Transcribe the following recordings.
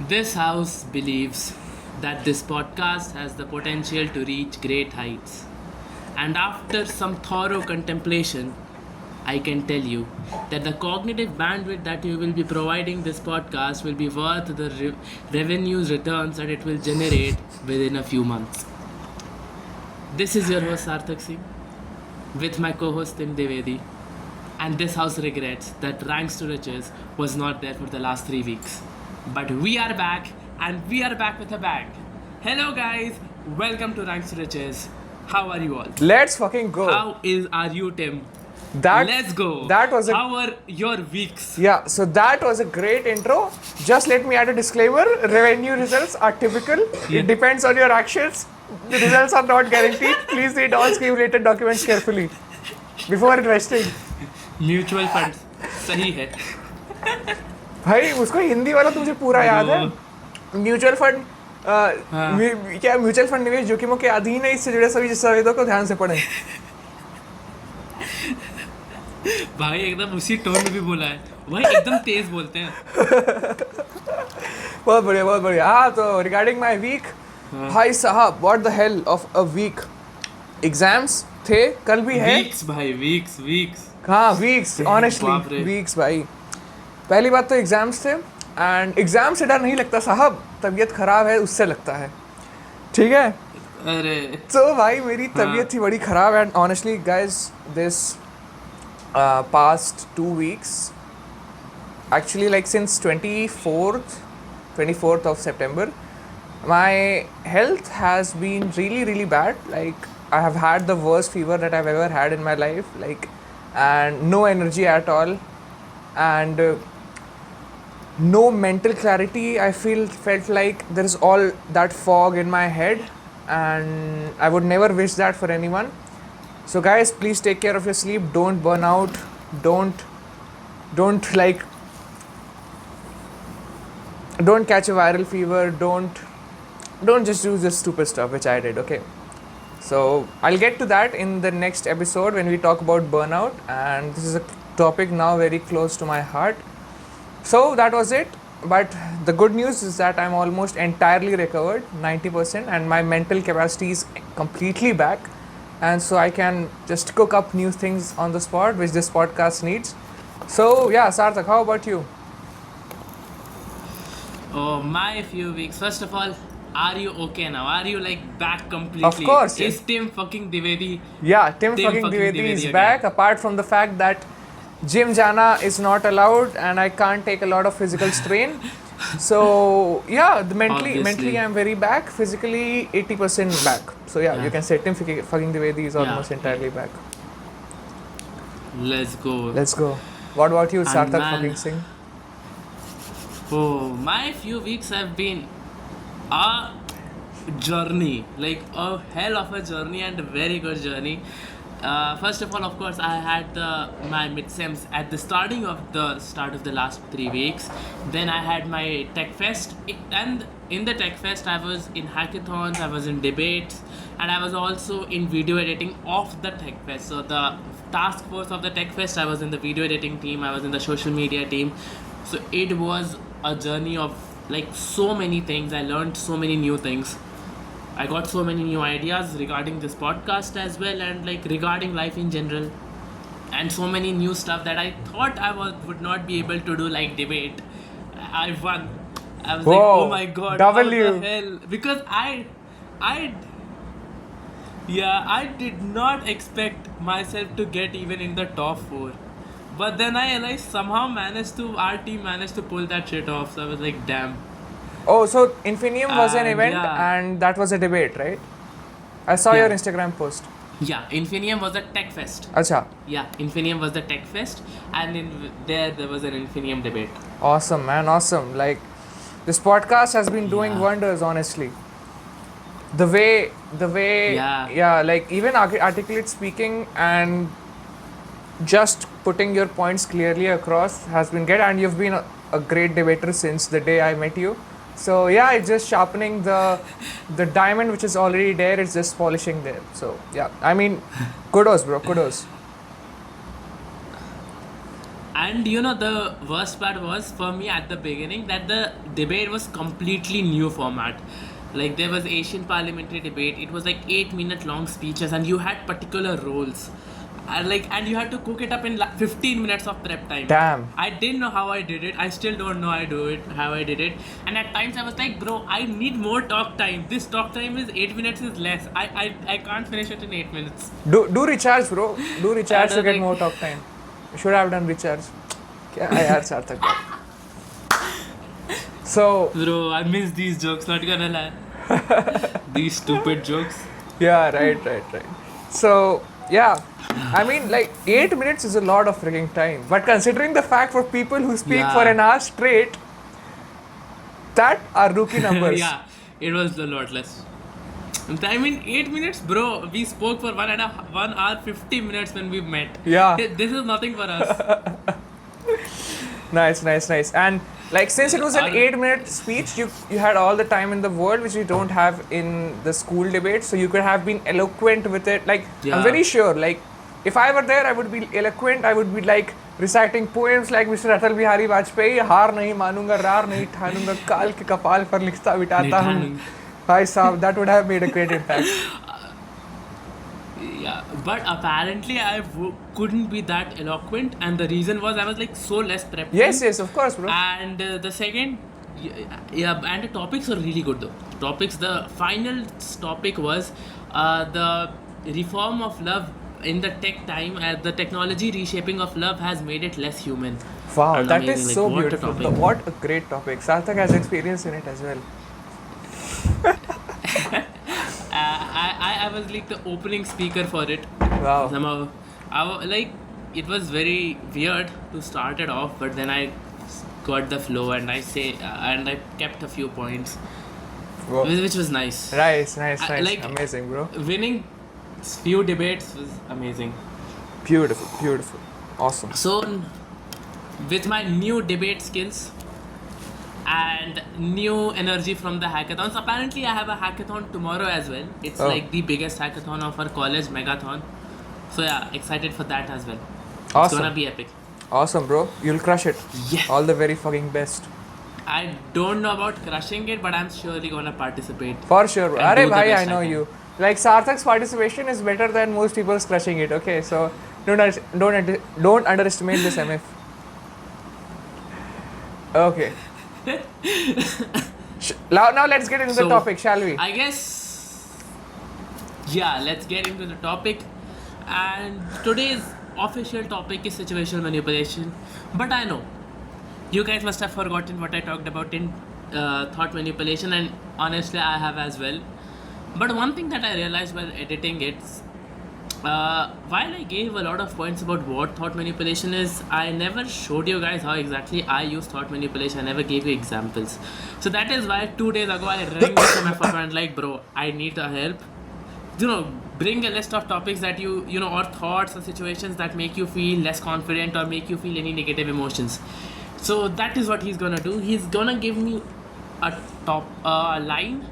This house believes that this podcast has the potential to reach great heights. And after some thorough contemplation, I can tell you that the cognitive bandwidth that you will be providing this podcast will be worth the revenues returns that it will generate within a few months. This is your host Sarthak Singh with my co-host Tim Devedi, and this house regrets that Ranks to Riches was not there for the last 3 weeks. But we are back, and we are back with a bang. Hello guys, welcome to Ranks to Riches. How are you all? Let's fucking go. Are you, Tim? That Let's go. How are your weeks? Yeah, so that was a great intro. Just let me add a disclaimer. Revenue results are typical. Yeah. It depends on your actions. The results are not guaranteed. Please read all scheme-related documents carefully before investing. Mutual funds. सही है. भाई उसको हिंदी वाला तुझे पूरा याद है? Mutual fund क्या म्यूचुअल फंड निवेश जोखिमों के अधीन है, इससे जुड़े सभी दस्तावेजों को ध्यान से पढ़ें. भाई एकदम उसी टोन में भी बोला है. भाई एकदम तेज बोलते हैं. बहुत बढ़िया. हाँ, तो रिगार्डिंग माय वीक, भाई साहब, what the hell of a week. Exams थे, कल भी है. वीक्स. हाँ, वीक्स, ऑनेस्टली वीक्स भाई. पहली बात तो एग्जाम्स थे, एंड एग्जाम से डर नहीं लगता साहब, तबीयत खराब है उससे लगता है. ठीक है. अरे तो भाई मेरी तबीयत थी बड़ी खराब, and honestly guys this past 2 weeks, actually like since 24th of September, my health has been really bad. Like I have had the worst fever that I've ever had in my life, like, and no energy at all, and no mental clarity. I felt like there is all that fog in my head, and I would never wish that for anyone. So guys, please take care of your sleep. Don't burn out. Don't catch a viral fever. Don't just do this stupid stuff which I did. Okay. So I'll get to that in the next episode when we talk about burnout, and this is a topic now very close to my heart. So that was it. But the good news is that I'm almost entirely recovered, 90%, and my mental capacity is completely back. And so I can just cook up new things on the spot, which this podcast needs. So yeah, Sarthak, how about you? Oh, my few weeks. First of all, are you okay now? Are you like back completely? Of course. Is Tim fucking Divedi? Yeah, Tim fucking Divedi is back. Apart from the fact that gym jana is not allowed and I can't take a lot of physical strain. So yeah, mentally I'm very back. Physically 80% back. So yeah, you can say Tim fucking Divedi is almost entirely back. Let's go. What about you, And Sarthak man, fucking Singh? Oh, my few weeks have been a journey, like a hell of a journey, and a very good journey. First of all, of course, I had my midsems at the start of the last 3 weeks. Then I had my tech fest, and in the tech fest I was in hackathons, I was in debates, and I was also in video editing of the tech fest. So the task force of the tech fest, I was in the video editing team, I was in the social media team. So it was a journey of like so many things. I learned so many new things. I got so many new ideas regarding this podcast as well, and like regarding life in general, and so many new stuff that I thought I would not be able to do, like debate. I won. I was like, oh my god, W. what the hell? Because I did not expect myself to get even in the top 4. But then I realized our team managed to pull that shit off. So I was like, damn. Oh, so Infinium was an event, yeah. and that was a debate, right? I saw your Instagram post. Yeah, Infinium was a tech fest. Acha. Yeah, Infinium was the tech fest, and there was an Infinium debate. Awesome, man, awesome. Like, this podcast has been doing wonders, honestly. The way, like even articulate speaking and just putting your points clearly across has been good, and you've been a great debater since the day I met you. So yeah, it's just sharpening the diamond which is already there. It's just polishing there. So yeah, I mean, kudos, bro, kudos. And the worst part was for me at the beginning that the debate was completely new format. Like there was Asian parliamentary debate. It was like 8-minute long speeches, and you had particular roles. And you had to cook it up in 15 minutes of prep time. Damn. I didn't know how I did it. I still don't know how I did it. And at times I was like, bro, I need more talk time. This talk time is 8 minutes is less. I can't finish it in 8 minutes. Do recharge, bro. Do recharge to get like- more talk time. Should have done recharge. क्या है यार सार्थक यार. So Bro, I miss these jokes, not gonna lie. These stupid jokes. yeah, right. So yeah, I mean like 8 minutes is a lot of freaking time. But considering the fact for people who speak Yeah. for an hour straight, that are rookie numbers. Yeah, it was a lot less. I mean, 8 minutes, bro. We spoke for 1 hour 50 minutes when we met. Yeah. This is nothing for us. Nice. And like since it was an I- 8-minute speech, you had all the time in the world, which you don't have in the school debate. So you could have been eloquent with it. Like I'm Yeah. very sure, like if I were there, I would be eloquent. I would be like reciting poems like Mr. Atal Bihari Vajpayee. हार नहीं मानूंगा, रार नहीं ठानूंगा, काल के कपाल पर लिखता बिठाता हूँ. भाई साहब, that would have made a great impact. Yeah, but apparently I couldn't be that eloquent, and the reason was I was like so less prepped. Yes, of course, bro. And the second, yeah, and the topics were really good though. The final topic was the reform of love in the tech time. The technology reshaping of love has made it less human. Wow, And that amazing, is like, so what a beautiful. topic. What a great topic. Sarthak has experience in it as well. I was like the opening speaker for it. Wow. Somehow, like it was very weird to start it off, but then I got the flow and I kept a few points, Wow. which was nice. Nice. like- Amazing, bro. Winning few debates was amazing. Beautiful. Awesome. So, with my new debate skills and new energy from the hackathons, apparently I have a hackathon tomorrow as well. It's Oh. like the biggest hackathon of our college, megathon. So yeah, excited for that as well. It's Awesome. gonna be epic. Awesome, bro. You'll crush it. Yeah. All the very fucking best. I don't know about crushing it, but I'm surely gonna participate. For sure, bro. And Arey do the bhai, best I I know can. you. Like Sarthak's participation is better than most people's crushing it. Okay, so don't underestimate this MF. Okay. Now let's get into the So, topic, shall we? I guess, yeah, let's get into the topic. And today's official topic is situational manipulation. But I know you guys must have forgotten what I talked about in thought manipulation, and honestly, I have as well. But one thing that I realized while editing it, while I gave a lot of points about what thought manipulation is, I never showed you guys how exactly I use thought manipulation. I never gave you examples. So that is why 2 days ago I rang to my father and like, bro, I need the help. Bring a list of topics that or thoughts or situations that make you feel less confident or make you feel any negative emotions. So that is what he's gonna do. He's gonna give me a line,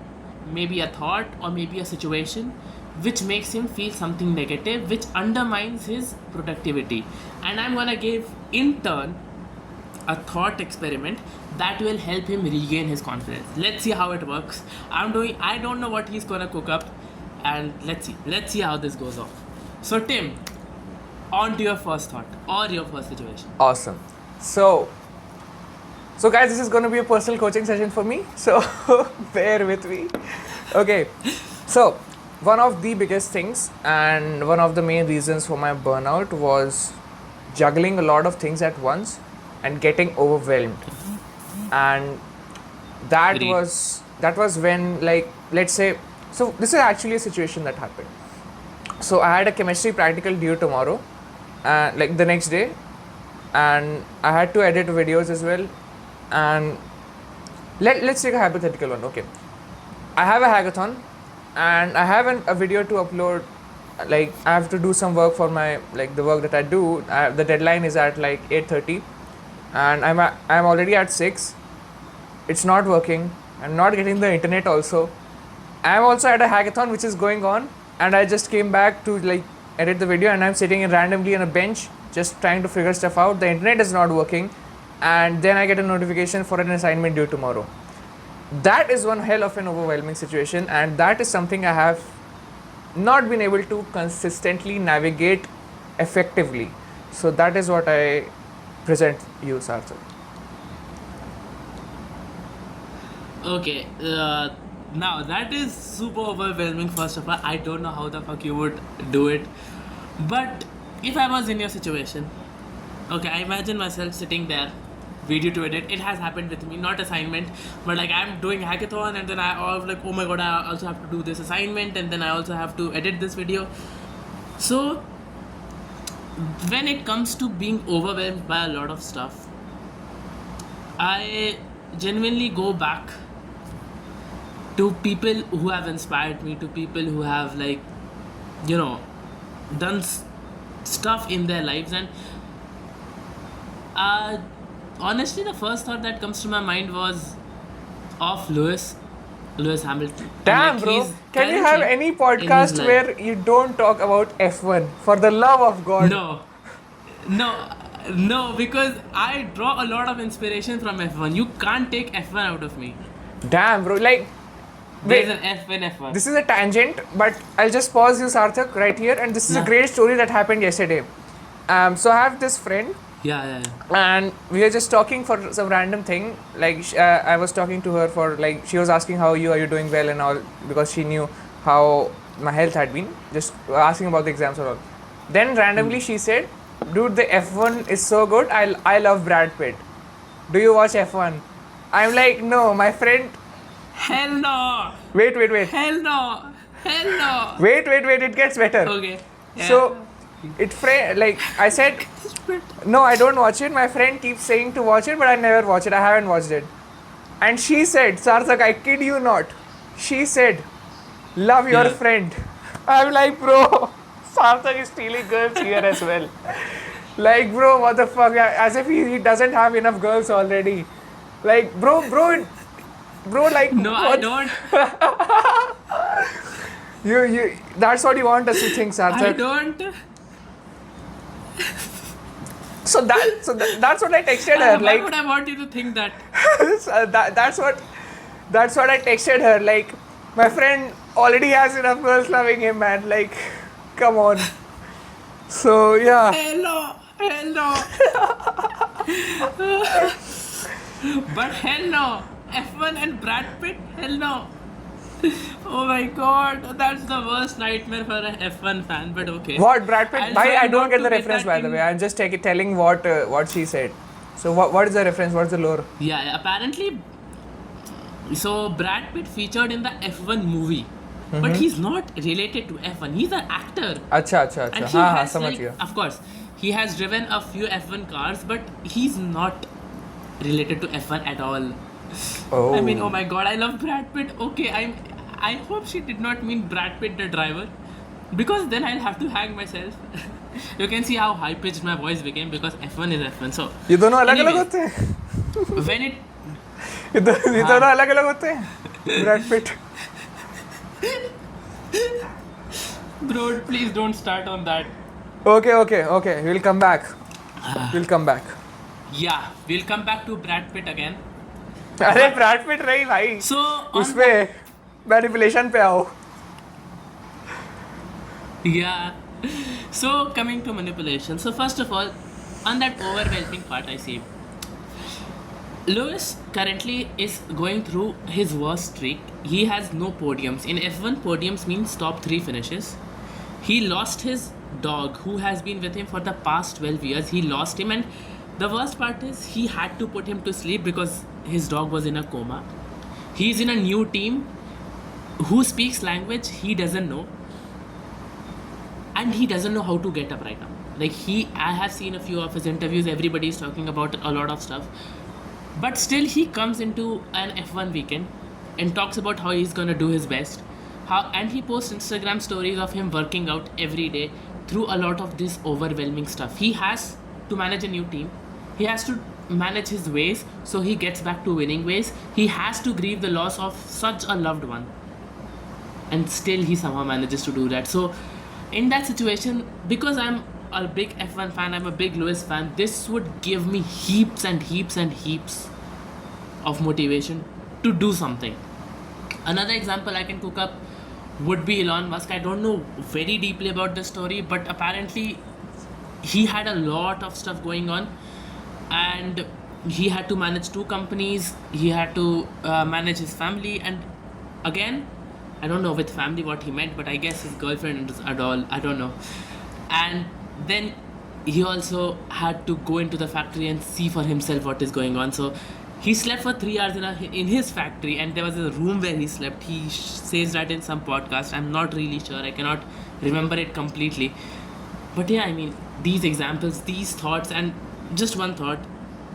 maybe a thought or maybe a situation which makes him feel something negative, which undermines his productivity. And I'm gonna give in turn a thought experiment that will help him regain his confidence. Let's see how it works. I don't know what he's gonna cook up, and let's see how this goes off. So Tim, on to your first thought or your first situation. Awesome. So guys, this is going to be a personal coaching session for me. So bear with me. Okay. So one of the biggest things and one of the main reasons for my burnout was juggling a lot of things at once and getting overwhelmed. And that Agreed. was when, like, let's say, so this is actually a situation that happened. So I had a chemistry practical due tomorrow, like the next day, and I had to edit videos as well. And let's take a hypothetical one. Okay, I have a hackathon and I have a video to upload. Like, I have to do some work for my, like, the work that I do. The deadline is at like 8:30 and I'm already at 6. It's not working. I'm not getting the internet also. I'm also at a hackathon which is going on, and I just came back to like edit the video, and I'm sitting randomly on a bench just trying to figure stuff out. The internet is not working, and then I get a notification for an assignment due tomorrow. That is one hell of an overwhelming situation, and that is something I have not been able to consistently navigate effectively. So that is what I present you, Sarthak. Okay, now that is super overwhelming. First of all, I don't know how the fuck you would do it. But if I was in your situation, okay, I imagine myself sitting there, video to edit. It has happened with me, not assignment, but like I'm doing hackathon and then I was like, oh my god, I also have to do this assignment and then I also have to edit this video. So when it comes to being overwhelmed by a lot of stuff, I genuinely go back to people who have inspired me, to people who have like, you know, done stuff in their lives. And honestly, the first thought that comes to my mind was of Lewis Hamilton. And, Damn, like, bro. he's Can you have currently any in his podcast life. where you don't talk about F1? For the love of God. No, because I draw a lot of inspiration from F1. You can't take F1 out of me. Damn, bro. Like, There's wait. an F in F1. This is a tangent, but I'll just pause you, Sarthak, right here. And this is a Yeah. great story that happened yesterday. So I have this friend, Yeah. and we were just talking for some random thing. Like, I was talking to her for, like, she was asking how are you doing well and all, because she knew how my health had been, just asking about the exams or all. Then randomly she said, dude, the F1 is so good. I love Brad Pitt. Do you watch F1? I'm like, no, my friend. Hell no! Wait. Hell no! Wait, it gets better. Okay. Yeah. So, like I said, no, I don't watch it. My friend keeps saying to watch it, but I never watch it. I haven't watched it. And she said, Sarthak, I kid you not. She said, love your Yeah. friend. I'm like, bro, Sarthak is stealing girls here as well. Like, bro, what the fuck? As if he doesn't have enough girls already. Like, bro, like, No, I what? don't. You, that's what you want us to think, I Sarthak. don't. So that's what I texted Why her. Like, would I want you to think that? that's what I texted her. Like, my friend already has enough girls loving him, man. Like, come on. So yeah. Hell no! But hell no! F1 and Brad Pitt? Hell no! Oh my god, that's the worst nightmare for a F1 fan, but okay. What, Brad Pitt? I'll Bhai, try I don't not get to the get reference, that by the in- way. I'm just telling what she said. So what is the reference? What's the lore? Yeah, apparently. So Brad Pitt featured in the F1 movie, but he's not related to F1. He's an actor, अच्छा. and he हाँ has समझ like, गया. of course, he has driven a few F1 cars, but he's not related to F1 at all. Oh. I mean, oh my god, I love Brad Pitt. Okay, I hope she did not mean Brad Pitt the driver, because then I'll have to hang myself. You can see how high pitched my voice became because F1 is F1. So ये दोनों अलग anyway, होते हैं. when it ये दोनों अलग होते हैं. Brad Pitt. bro, please don't start on that. Okay. We'll come back. Yeah, we'll come back to Brad Pitt again. अरे Brad Pitt रही भाई. So on उसपे manipulation पे आओ. Yeah. So coming to manipulation. So first of all, on that overwhelming part, I see Lewis currently is going through his worst streak. He has no podiums. In F1, podiums means top 3 finishes. He lost his dog, who has been with him for the past 12 years. He lost him, and the worst part is he had to put him to sleep because his dog was in a coma. He's in a new team who speaks language he doesn't know, and he doesn't know how to get up right now. Like, I have seen a few of his interviews. Everybody is talking about a lot of stuff, but still he comes into an F1 weekend and talks about how he's gonna do his best, and he posts Instagram stories of him working out every day through a lot of this overwhelming stuff. He has to manage a new team. He has to manage his ways so he gets back to winning ways. He has to grieve the loss of such a loved one, and still he somehow manages to do that. So in that situation, because I'm a big F1 fan, I'm a big Lewis fan, this would give me heaps and heaps and heaps of motivation to do something. Another example I can cook up would be Elon Musk. I don't know very deeply about the story, but apparently he had a lot of stuff going on, and he had to manage two companies. He had to manage his family, and again, I don't know with family what he meant, but I guess his girlfriend and all. I don't know. And then he also had to go into the factory and see for himself what is going on. So he slept for 3 hours in his factory, and there was a room where he slept. He says that in some podcast. I'm not really sure. I cannot remember it completely. But yeah, I mean, these examples, these thoughts, and just one thought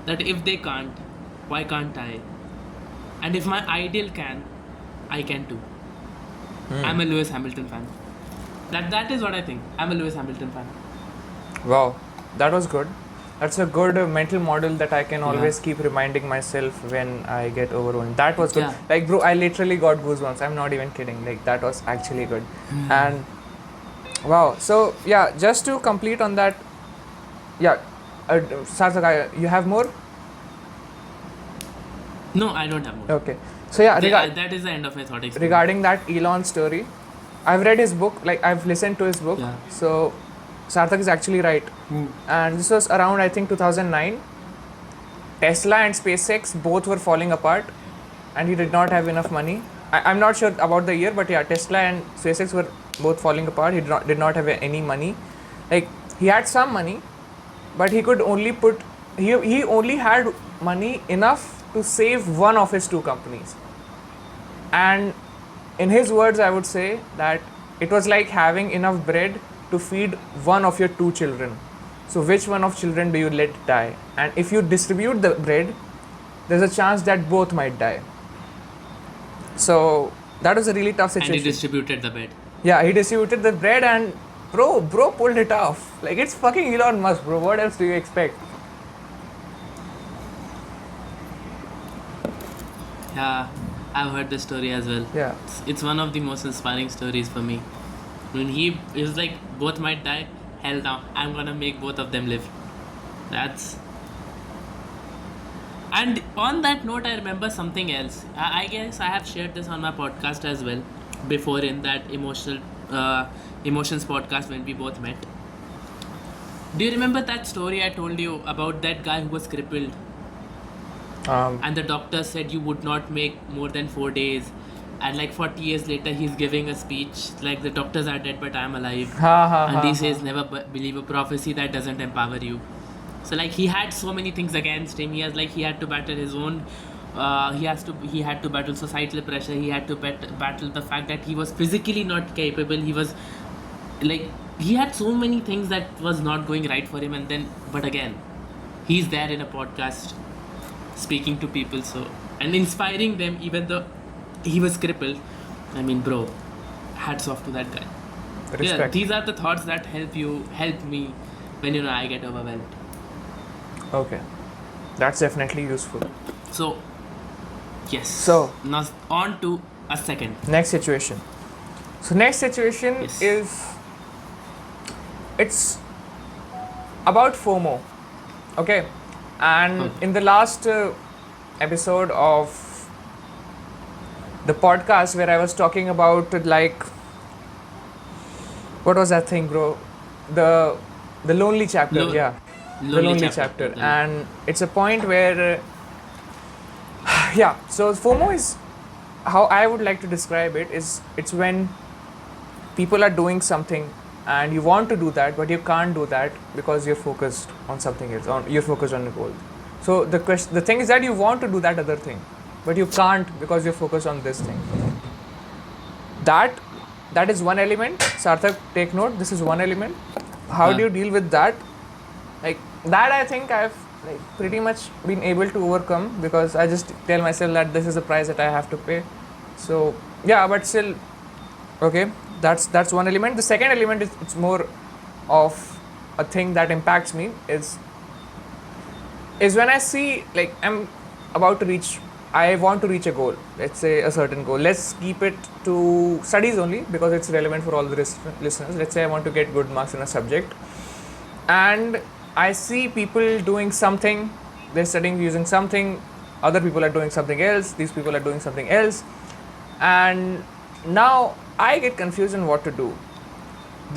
that if they can't, why can't I? And if my ideal can, I can too. I'm a Lewis Hamilton fan. That is what I think. I'm a Lewis Hamilton fan. Wow, that was good. That's a good mental model that I can always keep reminding myself when I get overwhelmed. That was good. Yeah. Like, bro, I literally got goosebumps. I'm not even kidding. Like, that was actually good. And wow. So, yeah, just to complete on that, yeah, Sarthak, you have more? No, I don't have more. Okay. So, yeah, That is the end of my thought experiment. regarding that Elon story, I've read his book, like, I've listened to his book. Yeah. So, Sarthak is actually right. And this was around, I think, 2009. Tesla and SpaceX both were falling apart, and he did not have enough money. I'm not sure about the year, but yeah, Tesla and SpaceX were both falling apart. He did not have any money. Like, he had some money, but he could only he only had money enough to save one of his two companies. And in his words, I would say that it was like having enough bread to feed one of your two children. So which one of children do you let die? And if you distribute the bread, there's a chance that both might die. So that was a really tough situation. And he distributed the bed. Yeah, he distributed the bread, and bro pulled it off. Like, it's fucking Elon Musk, bro. What else do you expect? Yeah, I've heard the story as well. Yeah. It's one of the most inspiring stories for me. When he is like, both might die, hell no, I'm gonna make both of them live. That's... And on that note, I remember something else. I guess I have shared this on my podcast as well, before in that emotions podcast when we both met. Do you remember that story I told you about that guy who was crippled? And the doctor said you would not make more than 4 days, and like 40 years later he's giving a speech like, the doctors are dead but I'm alive. And he says, never believe a prophecy that doesn't empower you. So like, he had so many things against him. He had to battle his own he had to battle societal pressure. He had to battle the fact that he was physically not capable. He was like, he had so many things that was not going right for him, and then, but again, he's there in a podcast speaking to people, so, and inspiring them, even though he was crippled. I mean, bro, hats off to that guy. Respect. Yeah, these are the thoughts that help me when I get overwhelmed. Okay, that's definitely useful. So yes, So now on to a second. Next situation. So next situation Yes. is, it's about FOMO. Okay, and in the last episode of the podcast where I was talking about, like, what was that thing, bro? The lonely chapter. Yeah, the lonely chapter. And it's a point where yeah, so FOMO is, how I would like to describe it is, it's when people are doing something and you want to do that, but you can't do that because you're focused on something else, you're focused on a goal. So the thing is that you want to do that other thing, but you can't because you're focused on this thing. That is one element. Sarthak, take note, this is one element. How do you deal with that? Like, that I think I've like pretty much been able to overcome, because I just tell myself that this is the price that I have to pay. So yeah, but still, okay, that's one element. The second element is, it's more of a thing that impacts me, is when I see, like, I want to reach a goal, let's say a certain goal. Let's keep it to studies only because it's relevant for all the listeners. Let's say I want to get good marks in a subject. and I see people doing something, they're studying using something, other people are doing something else, these people are doing something else, and now I get confused on what to do.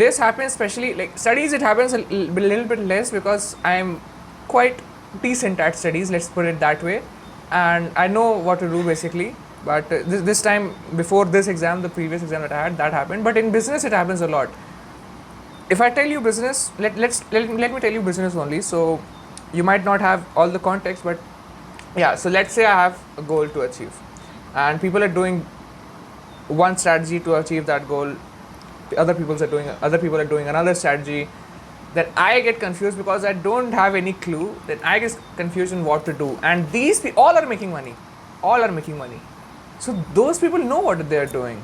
This happens especially like studies, it happens a little bit less because I'm quite decent at studies, let's put it that way, and I know what to do basically. But this time, before this exam, the previous exam that I had, that happened. But in business, it happens a lot. If I tell you business, let me tell you business only. So you might not have all the context, but yeah. So let's say I have a goal to achieve, and people are doing one strategy to achieve that goal. Other people are doing another strategy. Then I get confused because I don't have any clue. Then I get confused on what to do. And these people all are making money. All are making money. So those people know what they are doing.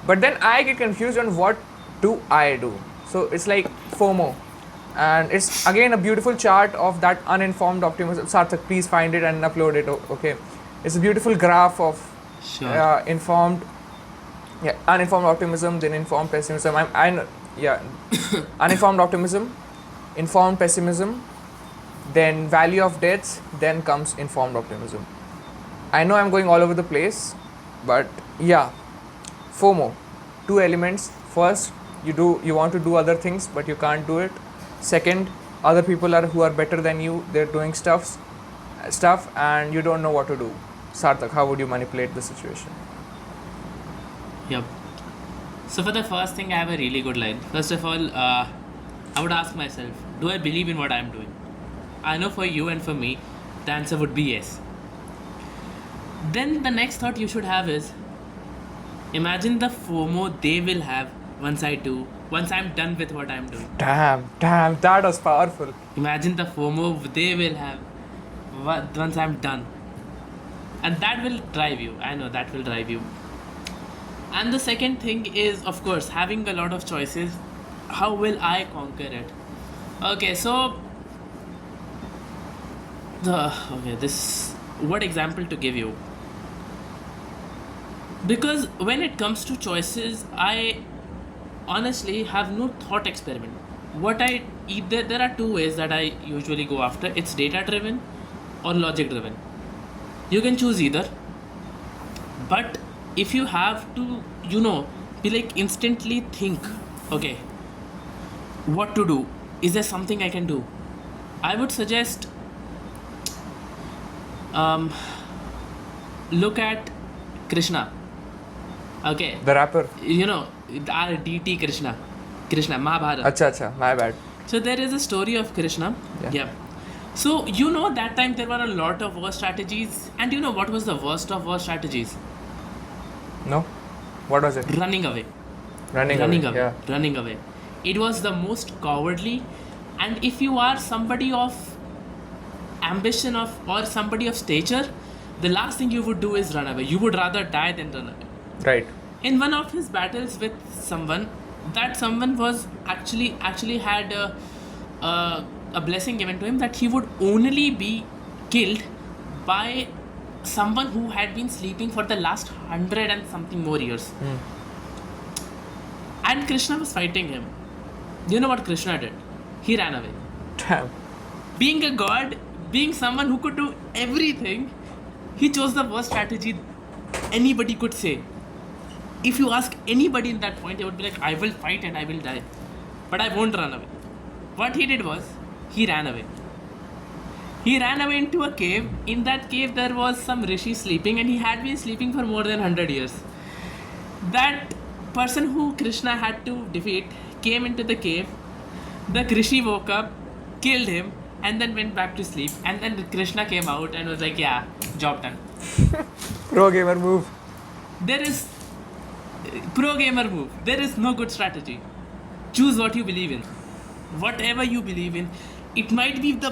But then I get confused on what do I do. So it's like FOMO. And it's again a beautiful chart of that uninformed optimism. Sarthak, please find it and upload it. Okay. It's a beautiful graph of Sure. uninformed optimism, then informed pessimism. Uninformed optimism, informed pessimism, then value of deaths, then comes informed optimism. I know I'm going all over the place, but yeah, FOMO, two elements. First, you want to do other things, but you can't do it. Second, other people who are better than you, they're doing stuff, and you don't know what to do. Sarthak, how would you manipulate the situation? Yep. So for the first thing, I have a really good line. First of all, I would ask myself, do I believe in what I'm doing? I know for you and for me, the answer would be yes. Then the next thought you should have is, imagine the FOMO they will have once I'm done with what I'm doing. Damn, that was powerful. Imagine the FOMO they will have once I'm done. And that will drive you. I know that will drive you. And the second thing is, of course, having a lot of choices. How will I conquer it? Okay, so what example to give you? Because when it comes to choices, I honestly have no thought experiment. There are two ways that I usually go after. It's data driven or logic driven. You can choose either. But if you have to, be like instantly think, okay, what to do? Is there something I can do? I would suggest look at Krishna. Okay, The rapper. our DT Krishna, Mahabharata. Acha, my bad. So there is a story of Krishna. Yeah. So that time there were a lot of war strategies, and what was the worst of war strategies? No? What was it? Running away. Running away. Yeah. Running away. It was the most cowardly, and if you are somebody of ambition or somebody of stature, the last thing you would do is run away. You would rather die than run away. Right. In one of his battles with someone, that someone was actually had a blessing given to him that he would only be killed by someone who had been sleeping for the last 100 and something more years. And Krishna was fighting him. You know what Krishna did? He ran away. Damn. Being a god, being someone who could do everything, he chose the worst strategy anybody could say. If you ask anybody in that point, they would be like, I will fight and I will die, but I won't run away. What he did was, he ran away. He ran away into a cave. In that cave, there was some rishi sleeping, and he had been sleeping for more than 100 years. That person who Krishna had to defeat came into the cave. The rishi woke up, killed him, and then went back to sleep. And then Krishna came out and was like, yeah, job done. Pro gamer move. There is pro gamer move. There is no good strategy. Choose what you believe in. Whatever you believe in, it might be the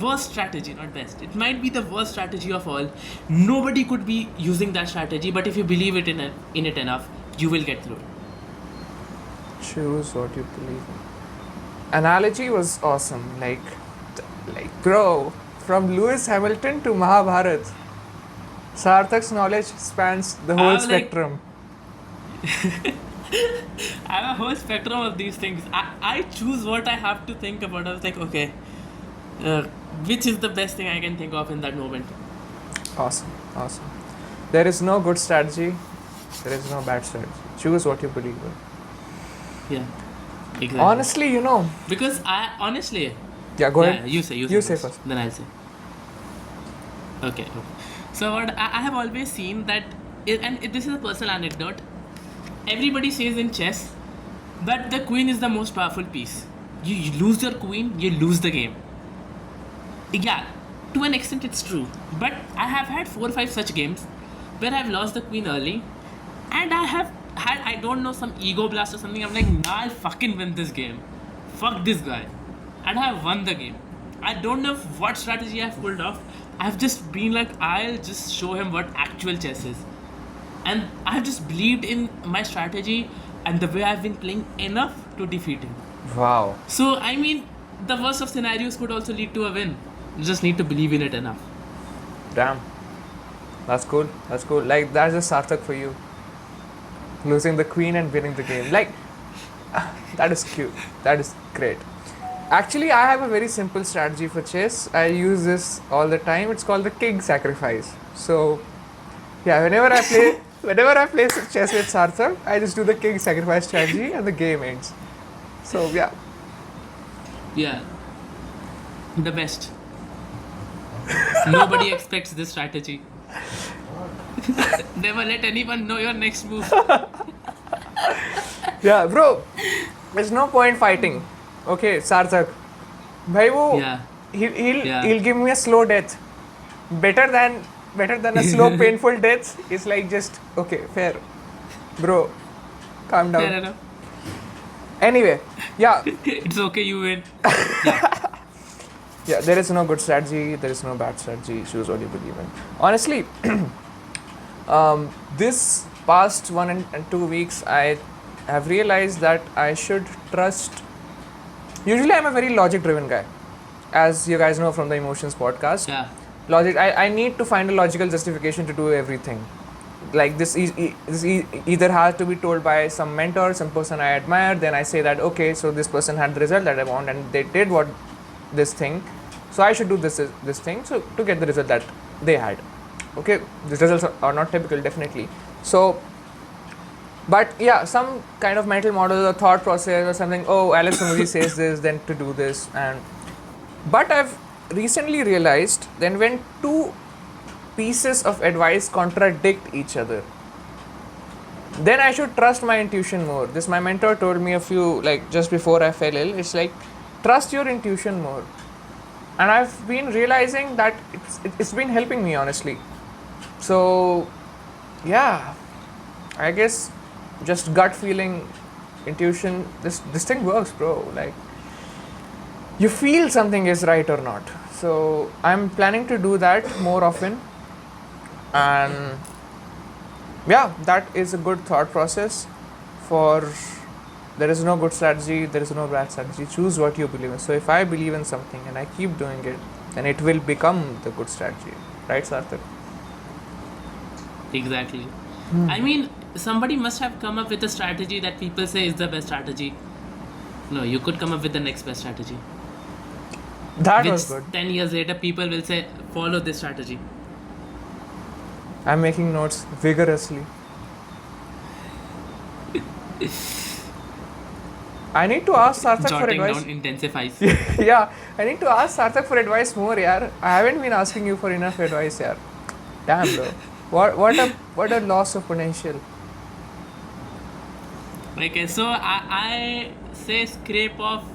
worst strategy, not best. It might be the worst strategy of all. Nobody could be using that strategy, but if you believe in it enough, you will get through it. Choose what you believe in. Analogy was awesome. Like bro, from Lewis Hamilton to Mahabharata, Sarthak's knowledge spans the whole spectrum. I have a whole spectrum of these things. I choose what I have to think about. I was like, okay, uh, which is the best thing I can think of in that moment? Awesome, awesome. There is no good strategy. There is no bad strategy. Choose what you believe in. Yeah, exactly. Honestly, Because I honestly, yeah. Go yeah, ahead. you say You say first. then I'll say. Okay. So what I have always seen that, and this is a personal anecdote. Everybody says in chess that the queen is the most powerful piece. You lose your queen, you lose the game. Yeah, to an extent it's true. But I have had 4 or 5 such games where I've lost the queen early, and I have had, I don't know, some ego blast or something. I'm like, nah, I'll fucking win this game. Fuck this guy. And I have won the game. I don't know what strategy I've pulled off. I've just been like, I'll just show him what actual chess is. And I've just believed in my strategy and the way I've been playing enough to defeat him. Wow. So, I mean, the worst of scenarios could also lead to a win. You just need to believe in it enough. Damn. That's cool. That's cool. Like, that's just Sarthak for you. Losing the queen and winning the game. Like, that is cute. That is great. Actually, I have a very simple strategy for chess. I use this all the time. It's called the king sacrifice. So, yeah, whenever I play chess with Sarthak, I just do the king sacrifice strategy and the game ends. So, yeah. Yeah. The best. Nobody expects this strategy. Never let anyone know your next move. Yeah, bro. There's no point fighting. Okay, Sarthak. Bhai, Yeah. he'll give me a slow death. Better than a slow painful death is like just okay, fair. Bro, calm down. Fair enough. Anyway, yeah. It's okay, you win. Yeah, there is no good strategy, there is no bad strategy. Choose what you believe in. Honestly, this past 1 and 2 weeks, I have realized that I should trust. Usually, I'm a very logic-driven guy, as you guys know from the Emotions podcast. Yeah. Logic. I need to find a logical justification to do everything. Like this either has to be told by some mentor, some person I admire. Then I say that okay, so this person had the result that I want, and they did what this thing. So I should do this thing so to get the result that they had. Okay, these results are not typical, definitely. So, but yeah, some kind of mental model or thought process or something. Oh, Alex Ramosi says this, then to do this, and but I've recently realized then when two pieces of advice contradict each other, then I should trust my intuition more. This my mentor told me a few, like just before I fell ill. It's like trust your intuition more, and I've been realizing that it's been helping me honestly. So yeah, I guess just gut feeling, intuition. This thing works, bro. Like you feel something is right or not. So I'm planning to do that more often. And yeah, that is a good thought process for there is no good strategy, there is no bad strategy. Choose what you believe in. So if I believe in something and I keep doing it, then it will become the good strategy. Right, Sarthak? Exactly. I mean, somebody must have come up with a strategy that people say is the best strategy. No, you could come up with the next best strategy. That Which was good. 10 years later, people will say, follow this strategy. I'm making notes vigorously. I need to ask Sarthak for Jotting advice. down intensifies. Yeah, I need to ask Sarthak for advice more, yaar. I haven't been asking you for enough advice, yaar. Damn, bro. What a loss of potential. Okay, so I say scrape off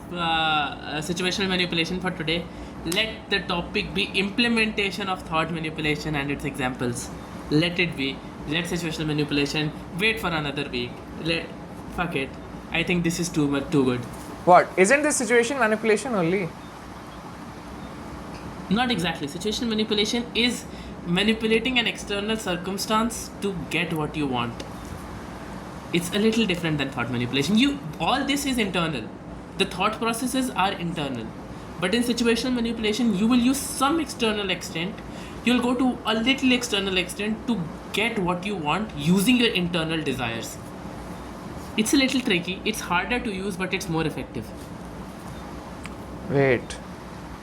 situational manipulation for today. Let the topic be implementation of thought manipulation and its examples. Let it be. Let situational manipulation wait for another week. Fuck it. I think this is too good. What? Isn't this situation manipulation only? Not exactly. Situational manipulation is manipulating an external circumstance to get what you want. It's a little different than thought manipulation. All this is internal. The thought processes are internal. But in situational manipulation, you will use some external extent. You'll go to a little external extent to get what you want using your internal desires. It's a little tricky. It's harder to use, but it's more effective. Wait.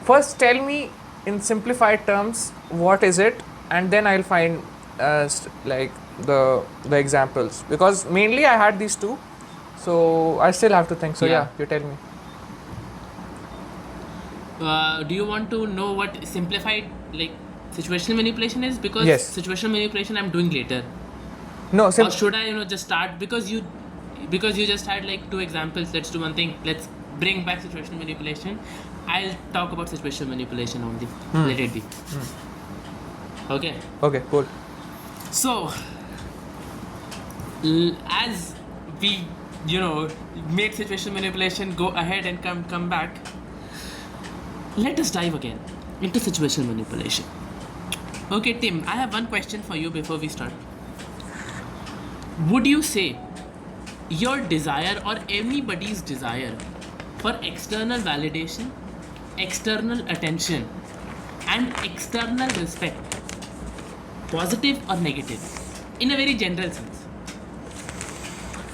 First, tell me in simplified terms what is it, and then I'll find like the examples, because mainly I had these two, so I still have to think. So Yeah. you tell me. Do you want to know what simplified like situational manipulation is? Because Yes. situational manipulation I'm doing later. No, Or should I, just start because you just had like two examples. Let's do one thing. Let's bring back situational manipulation. I'll talk about situational manipulation only. Let it be. Okay. Okay, cool. So, as we, make situational manipulation go ahead and come back, let us dive again into situational manipulation. Okay, Tim, I have one question for you before we start. Would you say your desire or anybody's desire for external validation, external attention, and external respect, positive or negative, in a very general sense?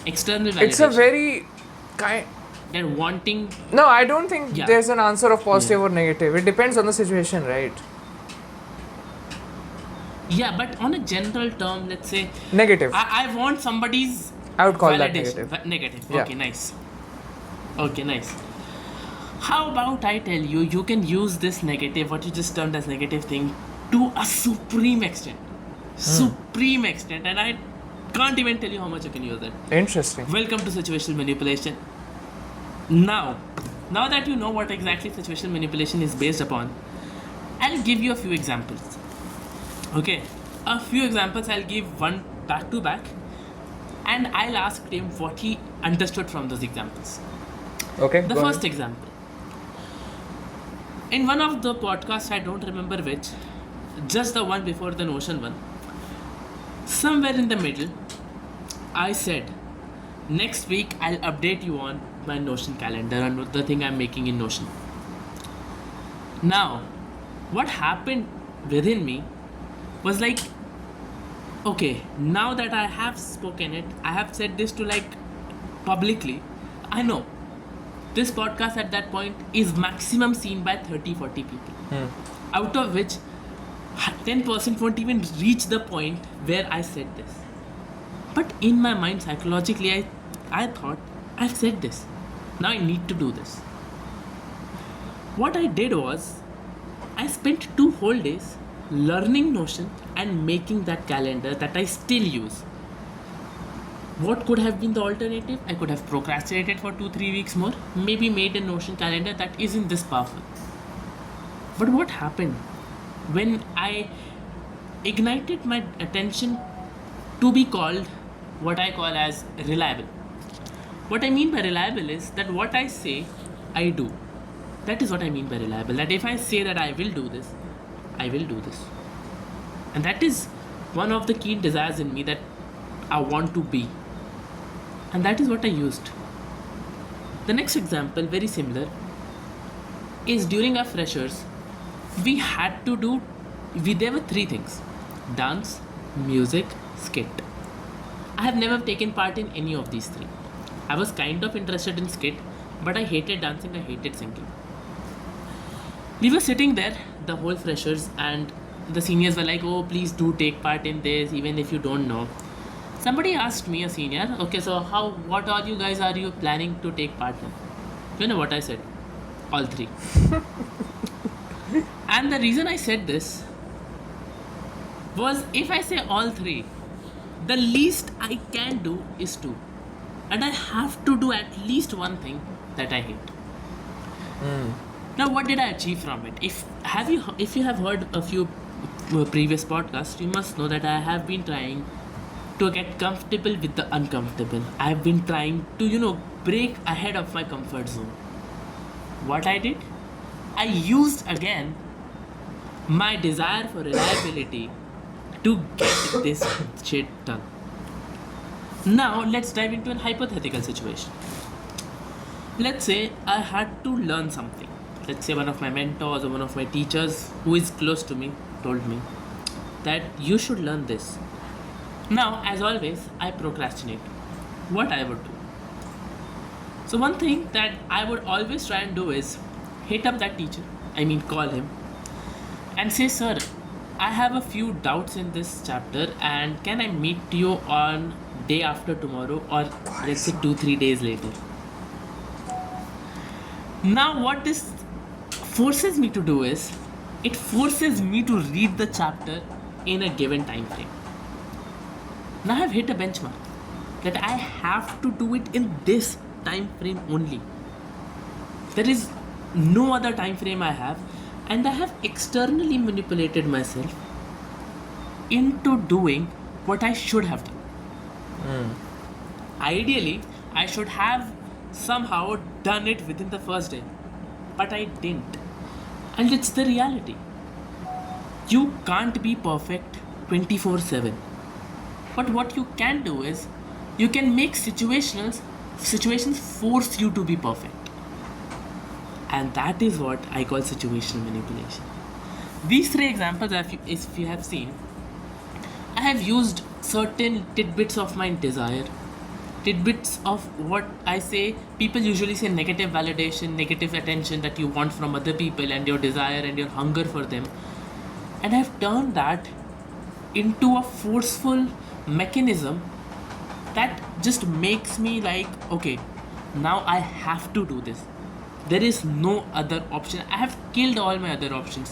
External validation. It's a very kind. They're wanting. No, I don't think Yeah. there's an answer of positive or negative. It depends on the situation, right? Yeah, but on a general term, let's say Negative. I want somebody's I would call that validation. negative. Negative. Yeah. Okay, nice. Okay, nice. How about I tell you, you can use this negative, what you just termed as negative thing, to a supreme extent. Supreme extent. And I can't even tell you how much you can use it. Interesting. Welcome to situational manipulation. Now that you know what exactly situational manipulation is based upon, I'll give you a few examples. Okay, a few examples. I'll give one back to back, and I'll ask Tim what he understood from those examples. Okay. The go first ahead. example. In one of the podcasts, I don't remember which, just the one before the Notion one, somewhere in the middle, I said, next week I'll update you on my Notion calendar and the thing I'm making in Notion. Now, what happened within me was like, okay, now that I have spoken it, I have said this to like publicly, I know this podcast at that point is maximum seen by 30-40 people, out of which 10% won't even reach the point where I said this. But in my mind, psychologically, I thought, I've said this. Now I need to do this. What I did was, I spent 2 whole days learning Notion and making that calendar that I still use. What could have been the alternative? I could have procrastinated for 2-3 weeks more, maybe made a Notion calendar that isn't this powerful. But what happened when I ignited my attention to be called what I call as reliable? What I mean by reliable is that what I say, I do. That is what I mean by reliable. That if I say that I will do this, I will do this. And that is one of the key desires in me that I want to be. And that is what I used. The next example, very similar, is during our freshers, we had to do, there were 3 things: dance, music, skit. I have never taken part in any of these 3. I was kind of interested in skit, but I hated dancing, I hated singing. We were sitting there, the whole freshers, and the seniors were like, oh, please do take part in this, even if you don't know. Somebody asked me, a senior, okay, so what all you guys are you planning to take part in? You know what I said? All 3. And the reason I said this was, if I say all 3, the least I can do is 2. And I have to do at least one thing that I hate. Now, what did I achieve from it? If you have heard a few previous podcasts, you must know that I have been trying to get comfortable with the uncomfortable. I have been trying to, break ahead of my comfort zone. What I did? I used again my desire for reliability to get this shit done. Now, let's dive into a hypothetical situation. Let's say I had to learn something. Let's say one of my mentors or one of my teachers who is close to me told me that you should learn this. Now, as always, I procrastinate. What I would do? So one thing that I would always try and do is hit up that teacher. I mean, call him and say, "Sir, I have a few doubts in this chapter, and can I meet you on day after tomorrow, or let's say 2-3 days later?" Now, what this forces me to do is, it forces me to read the chapter in a given time frame. Now I've hit a benchmark that I have to do it in this time frame only. There is no other time frame I have, and I have externally manipulated myself into doing what I should have done. Ideally, I should have somehow done it within the first day, but I didn't. And it's the reality. You can't be perfect 24/7. But what you can do is you can make situations force you to be perfect. And that is what I call situational manipulation. These three examples, if you have seen, I have used certain tidbits of my desire, tidbits of what I say. People usually say negative validation, negative attention that you want from other people, and your desire and your hunger for them. And I've turned that into a forceful mechanism that just makes me like, okay, now I have to do this. There is no other option. I have killed all my other options.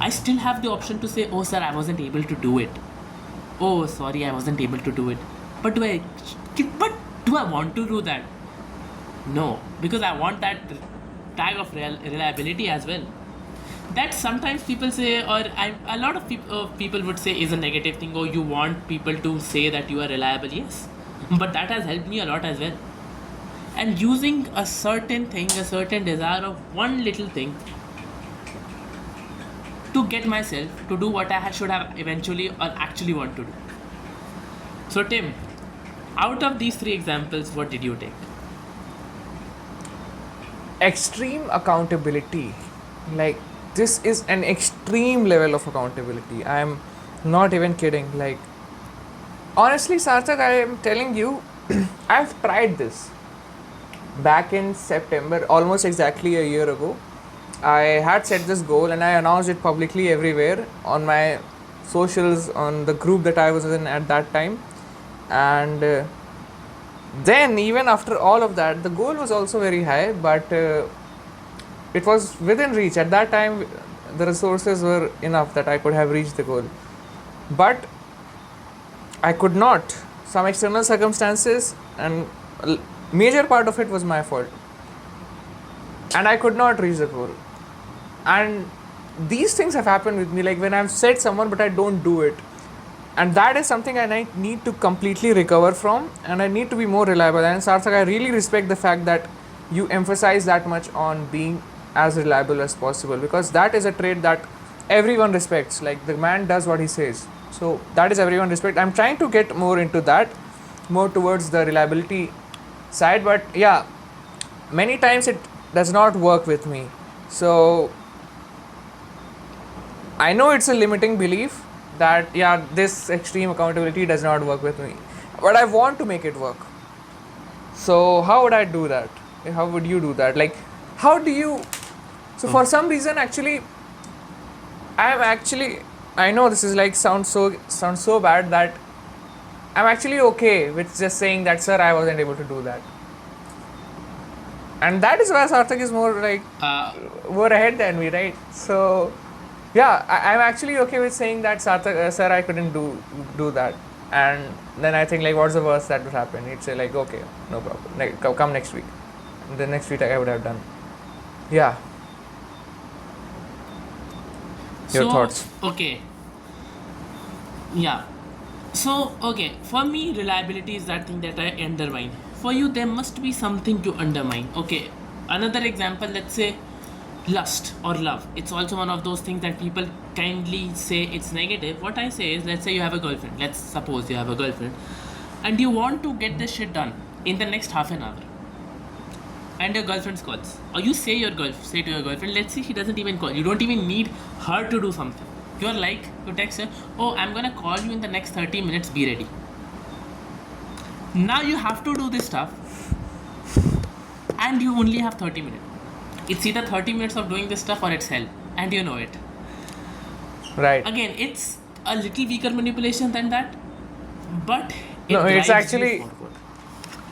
I still have the option to say, "Oh, sir, I wasn't able to do it. Oh, sorry, I wasn't able to do it." But do I want to do that? No, because I want that tag of reliability as well. That sometimes people say, or a lot of people would say is a negative thing. Oh, you want people to say that you are reliable. Yes, but that has helped me a lot as well. And using a certain thing, a certain desire of one little thing to get myself to do what I should have eventually or actually want to do. So, Tim, out of these three examples, what did you take? Extreme accountability. Like, this is an extreme level of accountability. I'm not even kidding. Like, honestly, Sarthak, I am telling you, I've tried this. Back in September, almost exactly a year ago, I had set this goal and I announced it publicly everywhere on my socials, on the group that I was in at that time. And then, even after all of that, the goal was also very high, but it was within reach. At that time, the resources were enough that I could have reached the goal. But I could not. Some external circumstances, and a major part of it was my fault. And I could not reach the goal. And these things have happened with me, like when I've said someone but I don't do it. And that is something I need to completely recover from, and I need to be more reliable. And Sarthak, I really respect the fact that you emphasize that much on being as reliable as possible, because that is a trait that everyone respects. Like, the man does what he says. So that is everyone respect. I'm trying to get more into that, more towards the reliability side. But yeah, many times it does not work with me. So I know it's a limiting belief that, yeah, this extreme accountability does not work with me, but I want to make it work. So how would I do that? How would you do that? Like, how do you? So for some reason, actually, I know this is like sounds so bad that I'm actually okay with just saying that, "Sir, I wasn't able to do that." And that is why Sarthak is more like more ahead than me, right? So yeah, I'm actually okay with saying that, "Sarthak, sir, I couldn't do that." And then I think, like, what's the worst that would happen? He'd say like, "Okay, no problem. Come next week." And the next week I would have done. Yeah. Your thoughts? Okay. Yeah. So, okay, for me, reliability is that thing that I undermine. For you, there must be something to undermine. Okay, another example, let's say lust or love. It's also one of those things that people kindly say it's negative. What I say is, let's say you have a girlfriend. Let's suppose you have a girlfriend and you want to get this shit done in the next half an hour. And your girlfriend calls, or you say to your girlfriend, let's say she doesn't even call. You don't even need her to do something. You're like, you text her, "Oh, I'm gonna call you in the next 30 minutes, be ready." Now you have to do this stuff and you only have 30 minutes. It's either 30 minutes of doing this stuff or it's hell, and you know it. Right. Again, it's a little weaker manipulation than that, but it No, it's drives actually, you forward.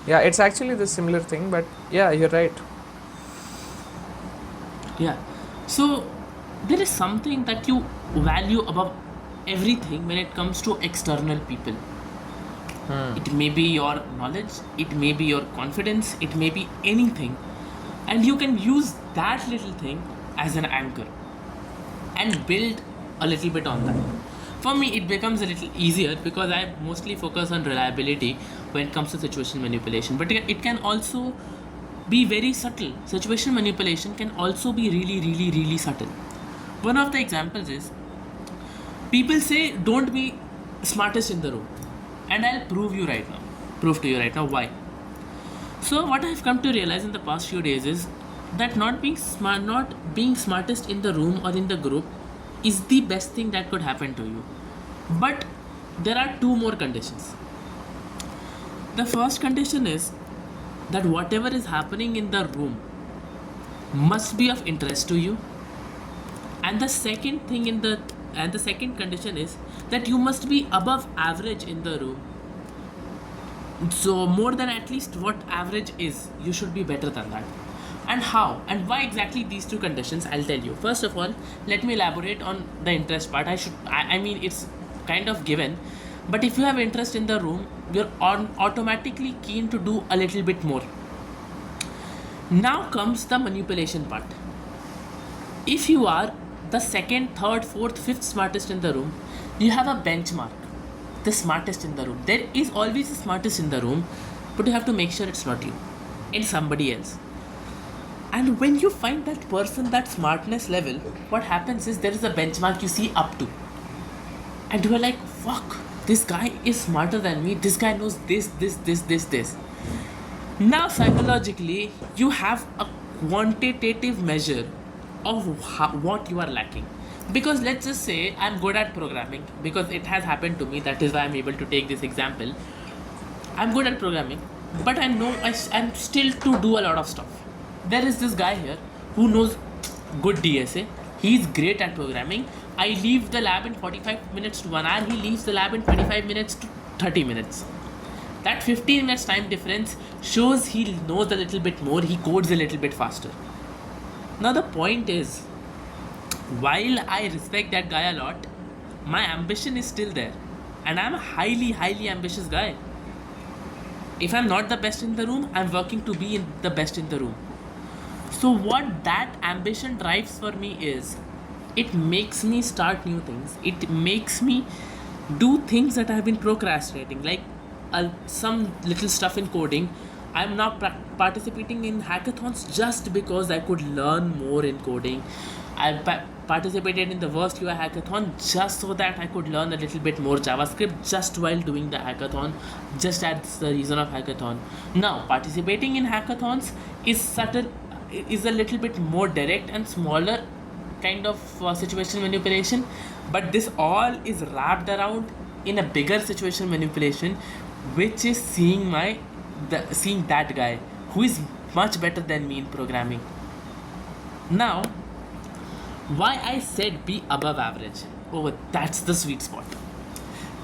yeah, it's actually the similar thing, but yeah, you're right. Yeah. So there is something that you value above everything when it comes to external people. It may be your knowledge, it may be your confidence, it may be anything. And you can use that little thing as an anchor and build a little bit on that. For me, it becomes a little easier because I mostly focus on reliability when it comes to situation manipulation. But it can also be very subtle. Situation manipulation can also be really, really, really subtle. One of the examples is people say don't be smartest in the room, and I'll prove to you right now why. So what I've come to realize in the past few days is that not being smartest in the room or in the group is the best thing that could happen to you. But there are two more conditions. The first condition is that whatever is happening in the room must be of interest to you, and the second condition is that you must be above average in the room. So more than at least what average is, you should be better than that. And how and why exactly these two conditions, I'll tell you. First of all, let me elaborate on the interest part. I mean, it's kind of given, but if you have interest in the room, you're automatically keen to do a little bit more. Now comes the manipulation part. If you are the second, third, fourth, fifth smartest in the room, you have a benchmark. The smartest in the room. There is always the smartest in the room, but you have to make sure it's not you, it's somebody else. And when you find that person, that smartness level, what happens is there is a benchmark you see up to, and you are like, fuck, this guy is smarter than me. This guy knows this. Now, psychologically, you have a quantitative measure of what you are lacking. Because let's just say I'm good at programming, because it has happened to me, that is why I'm able to take this example. I'm good at programming, but I know I'm still to do a lot of stuff. There is this guy here who knows good DSA, he's great at programming. I leave the lab in 45 minutes to 1 hour, he leaves the lab in 25 minutes to 30 minutes. That 15 minutes time difference shows he knows a little bit more, he codes a little bit faster. Now the point is, while I respect that guy a lot, my ambition is still there, and I'm a highly, highly ambitious guy. If I'm not the best in the room, I'm working to be the best in the room. So what that ambition drives for me is, it makes me start new things. It makes me do things that I've been procrastinating, like some little stuff in coding. I'm now participating in hackathons just because I could learn more in coding. I participated in the worst UI hackathon just so that I could learn a little bit more JavaScript just while doing the hackathon, just as the reason of hackathon. Now, participating in hackathons is a little bit more direct and smaller kind of situation manipulation, but this all is wrapped around in a bigger situation manipulation, which is seeing that guy who is much better than me in programming. Now, why I said be above average? Oh, that's the sweet spot.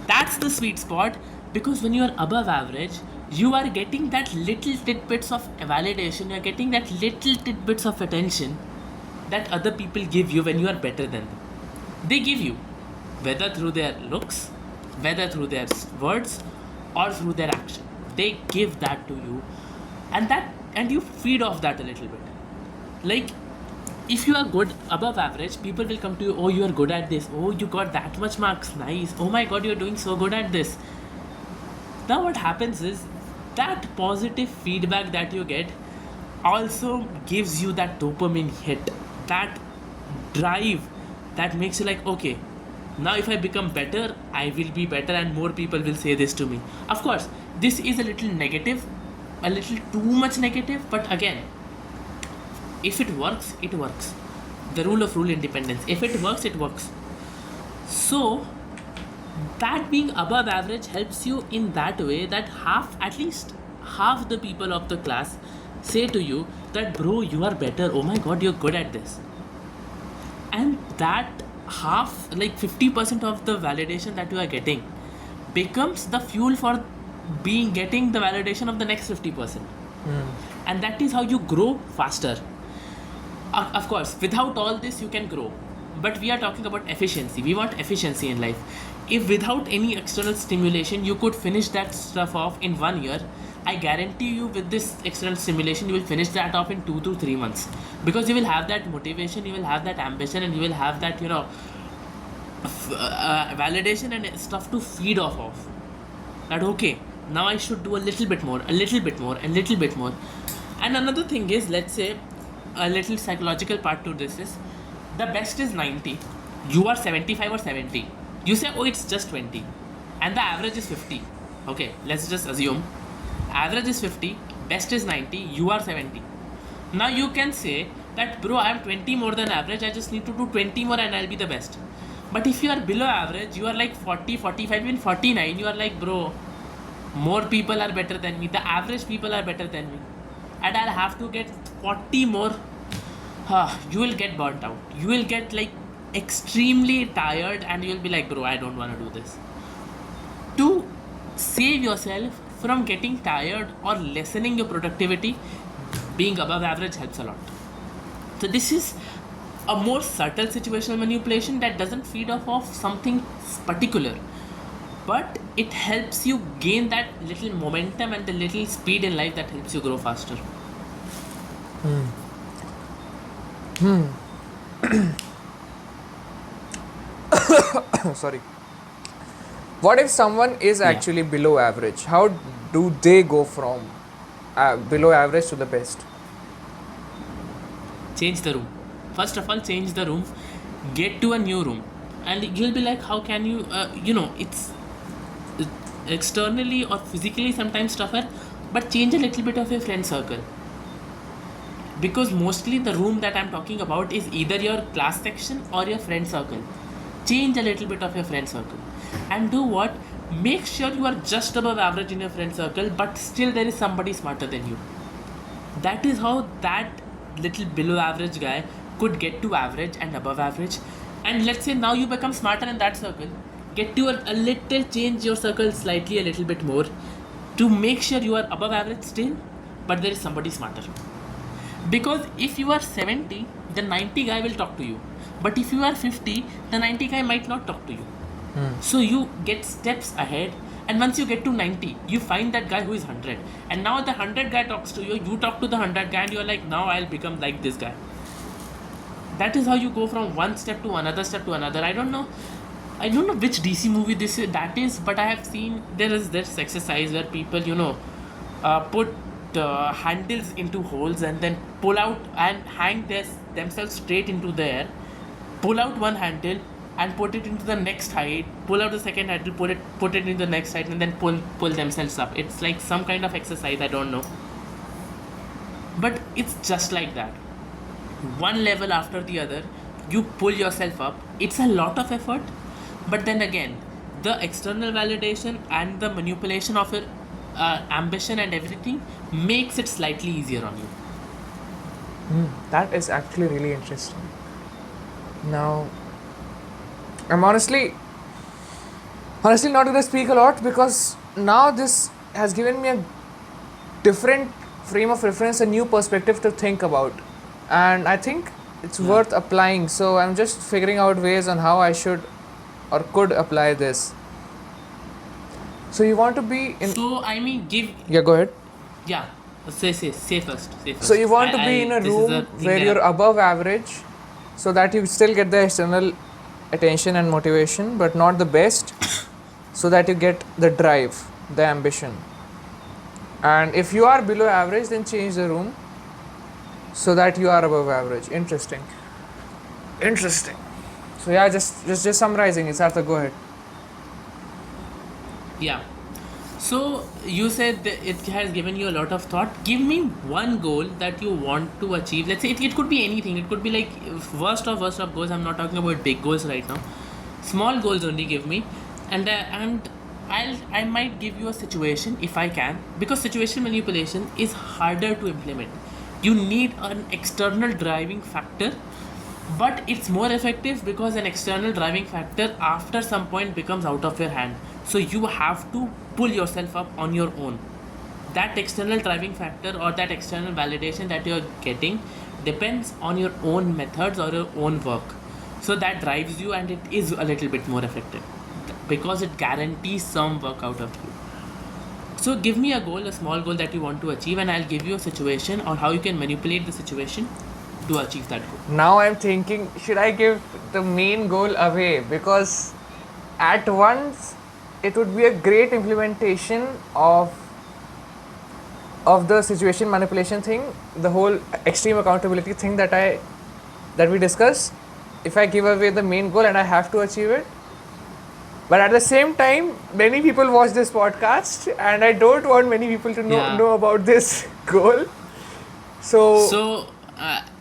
That's the sweet spot, because when you are above average, you are getting that little tidbits of validation, you are getting that little tidbits of attention that other people give you when you are better than them. They give you, whether through their looks, whether through their words, or through their action. They give that to you, and you feed off that a little bit. Like, if you are good above average, people will come to you, oh, you are good at this, oh, you got that much marks, nice, oh my god, you're doing so good at this. Now what happens is, that positive feedback that you get also gives you that dopamine hit, that drive that makes you like, okay, now if I become better, I will be better and more people will say this to me. Of course, this is a little negative, a little too much negative, but again, if it works, it works. The rule of rule independence. If it works, it works. So that being above average helps you in that way that at least half the people of the class say to you that, bro, you are better. Oh my god, you're good at this. And that half, like 50% of the validation that you are getting becomes the fuel for getting the validation of the next 50%. And that is how you grow faster. Of course, without all this, you can grow. But we are talking about efficiency. We want efficiency in life. If without any external stimulation, you could finish that stuff off in 1 year, I guarantee you with this external stimulation, you will finish that off in 2 to 3 months. Because you will have that motivation, you will have that ambition, and you will have that, validation and stuff to feed off of. That, okay, now I should do a little bit more, a little bit more, a little bit more. And another thing is, let's say, a little psychological part to this is, the best is 90, you are 75 or 70, you say, oh, it's just 20, and the average is 50. Okay, let's just assume average is 50, best is 90, you are 70. Now you can say that, bro, I am 20 more than average, I just need to do 20 more and I'll be the best. But if you are below average, you are like 40, 45, even 49, you are like, bro, more people are better than me, the average people are better than me, and I'll have to get 40 more. You will get burnt out, you will get like extremely tired, and you'll be like, bro, I don't want to do this. To save yourself from getting tired or lessening your productivity, being above average helps a lot. So this is a more subtle situational manipulation that doesn't feed off of something particular, but it helps you gain that little momentum and the little speed in life that helps you grow faster. Sorry. What if someone is Yeah. actually below average? How do they go from below average to the best? Change the room. First of all, change the room. Get to a new room, and you'll be like, how can you? It's externally or physically sometimes tougher, but change a little bit of your friend circle. Because mostly the room that I'm talking about is either your class section or your friend circle. Change a little bit of your friend circle, and do what? Make sure you are just above average in your friend circle, but still there is somebody smarter than you. That is how that little below average guy could get to average and above average. And let's say now you become smarter in that circle, get to a little, change your circle slightly a little bit more to make sure you are above average still, but there is somebody smarter. Because if you are 70, the 90 guy will talk to you, but if you are 50, the 90 guy might not talk to you. So you get steps ahead, and once you get to 90, you find that guy who is 100, and now the 100 guy talks to you, you talk to the 100 guy, and you're like, now I'll become like this guy. That is how you go from one step to another step to another. I don't know which DC movie that is, but I have seen there is this exercise where people put handles into holes and then pull out and hang themselves straight into the air, pull out one handle and put it into the next height, pull out the second handle, put it in the next height, and then pull themselves up. It's like some kind of exercise, I don't know, but it's just like that. One level after the other, you pull yourself up. It's a lot of effort, but then again, the external validation and the manipulation of your ambition and everything makes it slightly easier on you. That is actually really interesting. Now, I'm honestly not going to speak a lot, because now this has given me a different frame of reference, a new perspective to think about, and I think it's worth applying. So I'm just figuring out ways on how I should or could apply this. So you want to be in? So I mean, Yeah, go ahead. yeah. Say first. So you want to be in a room where you're above average, so that you still get the external attention and motivation, but not the best, so that you get the drive, the ambition. And if you are below average, then change the room so that you are above average. Interesting. So yeah, just summarizing, Isartha, go ahead. Yeah. So you said that it has given you a lot of thought. Give me one goal that you want to achieve. Let's say it could be anything. It could be like worst of goals. I'm not talking about big goals right now. Small goals only give me, and I might give you a situation if I can, because situation manipulation is harder to implement. You need an external driving factor, but it's more effective because an external driving factor after some point becomes out of your hand. So you have to pull yourself up on your own. That external driving factor or that external validation that you're getting depends on your own methods or your own work. So that drives you, and it is a little bit more effective because it guarantees some work out of you. So give me a goal, a small goal that you want to achieve, and I'll give you a situation on how you can manipulate the situation to achieve that goal. Now I'm thinking, should I give the main goal away? Because at once it would be a great implementation of the situation manipulation thing, the whole extreme accountability thing that we discussed. If I give away the main goal and I have to achieve it, but at the same time, many people watch this podcast, and I don't want many people to know about this goal. So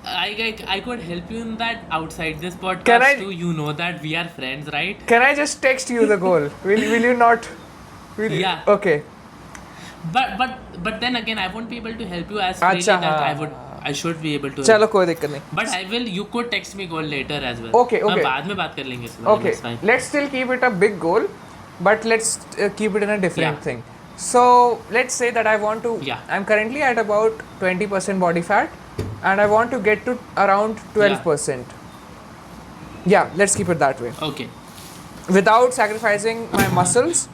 I could help you in that outside this podcast too. You know that we are friends, right? Can I just text you the goal? Will you not? Yeah. Okay. But then again, I won't be able to help you as freely that I should be able to. चलो कोई दिक्कत नहीं. But I will. You could text me goal later as well. Okay. बाद में बात कर लेंगे इस बारे में. Okay. It's fine. Let's still keep it a big goal, but let's keep it in a different thing. So let's say that I want to. Yeah. I'm currently at about 20% body fat, and I want to get to around 12%. Yeah. Let's keep it that way. Okay. Without sacrificing my muscles,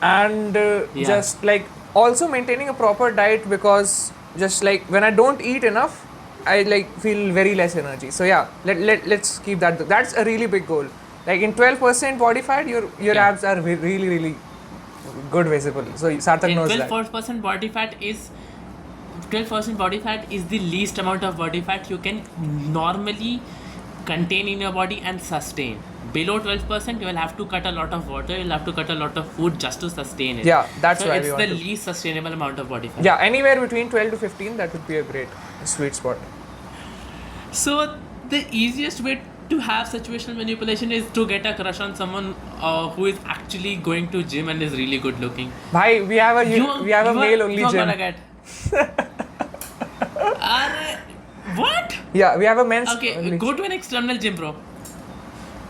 and just like also maintaining a proper diet, because just like when I don't eat enough, I like feel very less energy. So yeah, let's keep that. That's a really big goal. Like in 12% body fat, your abs are really good visible. So Sarthak knows that. 12% body fat is 12% body fat is the least amount of body fat you can normally contain in your body and sustain. Below 12%, you will have to cut a lot of water, you'll have to cut a lot of food just to sustain it. Yeah, that's why it's the least sustainable amount of body fat. Yeah, anywhere between 12 to 15, that would be a great sweet spot. So the easiest way to have situational manipulation is to get a crush on someone who is actually going to gym and is really good looking. Bhai, we have a male only gym. Gonna get. What? Yeah, we have a men's. Okay, only. Go to an external gym, bro.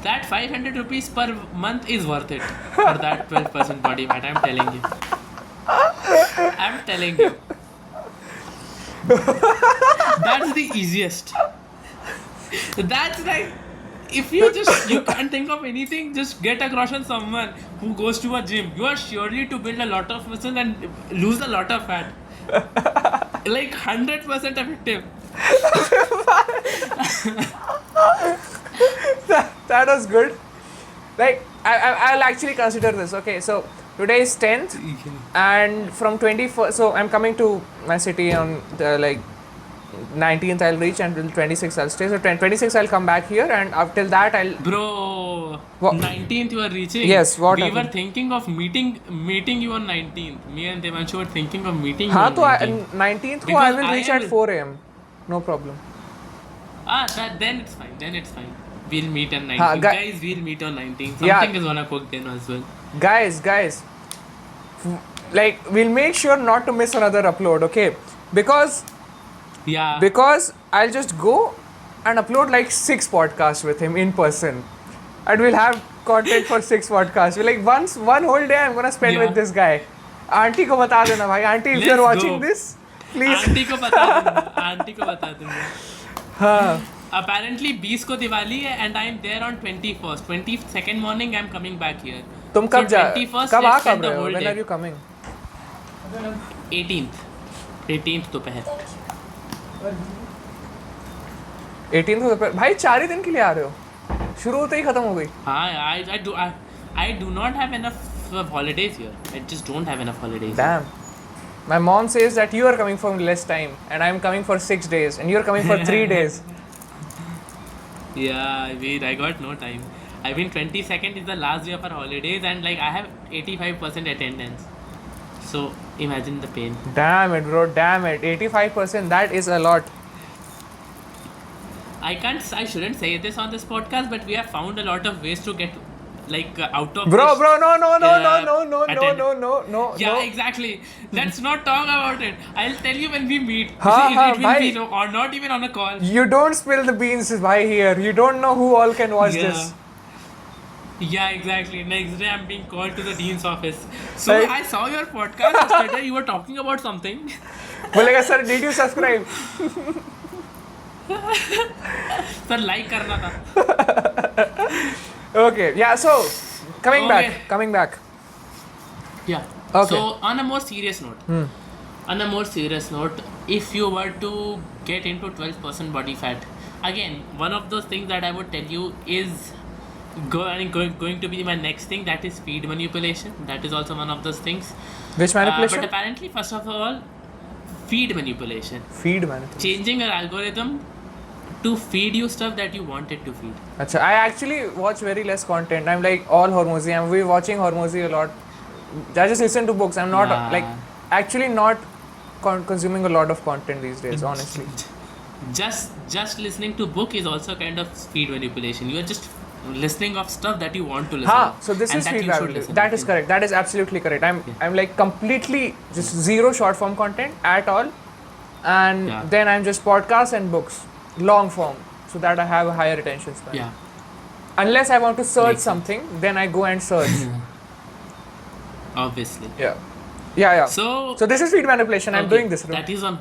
That 500 rupees per month is worth it for that 12% body fat. I'm telling you. I'm telling you. That's the easiest. That's like, if you can't think of anything, just get a crush on someone who goes to a gym. You are surely to build a lot of muscle and lose a lot of fat. Like 100% effective. That was good. Like I'll actually consider this. Okay, so today is 10th, and from 21st. So I'm coming to my city on the 19th. I'll reach, and till 26th I'll stay. So 26th I'll come back here, and up till that I'll. Bro, what? 19th you are reaching. Yes. What? We happened? were thinking of meeting you on 19th. Me and Devanshu were thinking of meeting you हाँ on तो 19th. 19th को I will reach at 4 a.m. No problem. Then it's fine. We'll meet on 19th. Guys, we'll meet on 19th. Something is gonna cook then as well. Guys, like we'll make sure not to miss another upload, okay? Because I'll just go and upload like 6 podcasts with him in person, and we'll have content for 6 podcasts. We're like one whole day I'm gonna spend with this guy. Auntie ko bata dena bhai. Auntie, if you're watching this, please. Auntie ko bata दूंगा. हाँ. Apparently 20 को दिवाली है, and I'm there on 21st. 22nd morning I'm coming back here. तुम कब जा? कब आ कब रहे हो? When are you coming? 18th दोपहर. 18th दोपहर. भाई 4 ही दिन के लिए आ रहे हो? शुरू होते ही खत्म हो गई. हाँ, I do not have enough holidays here. I just don't have enough holidays. Damn. My mom says that you are coming for less time, and I'm coming for 6 days, and you're coming for 3 days. Yeah, I got no time. I mean, 22nd is the last day of our holidays, and like I have 85% attendance. So imagine the pain. Damn it, bro. Damn it. 85%. That is a lot. I shouldn't say this on this podcast, but we have found a lot of ways to get out of Bro, this, no, attend. no. Yeah, exactly. Let's not talk about it. I'll tell you when we meet. Ha, See, ha, it will bhai. be or not even on a call. You don't spill the beans, bhai, here. You don't know who all can watch this. Yeah, exactly. Next day, I'm being called to the dean's office. So Like- I saw your podcast yesterday. You were talking about something. बोलेगा sir, did you subscribe? Sir, like करना था. Okay, yeah. So coming Okay. back. Yeah. Okay. So on a more serious note, if you were to get into 12% body fat, again, one of those things that I would tell you is going to be my next thing. That is feed manipulation. That is also one of those things. Which manipulation? But apparently, first of all, feed manipulation. Feed manipulation. Changing your algorithm to feed you stuff that you want it to feed. Achha, I actually watch very less content. I'm like all Hormozy. I'm watching Hormozy a lot. I just listen to books. I'm not Yeah. like actually not consuming a lot of content these days, honestly. Just listening to book is also kind of feed manipulation. You are just listening of stuff that you want to listen. Ha, so this and is that feed you should manipulation. listen That to. is correct. That is absolutely correct. I'm like completely just zero short form content at all. And Yeah. then I'm just podcasts and books, long form, so that I have a higher attention span. Yeah. Unless I want to search Makes sense. something, then I go and search. Obviously. Yeah. So So this is feed manipulation. I'm okay, doing this. That is on.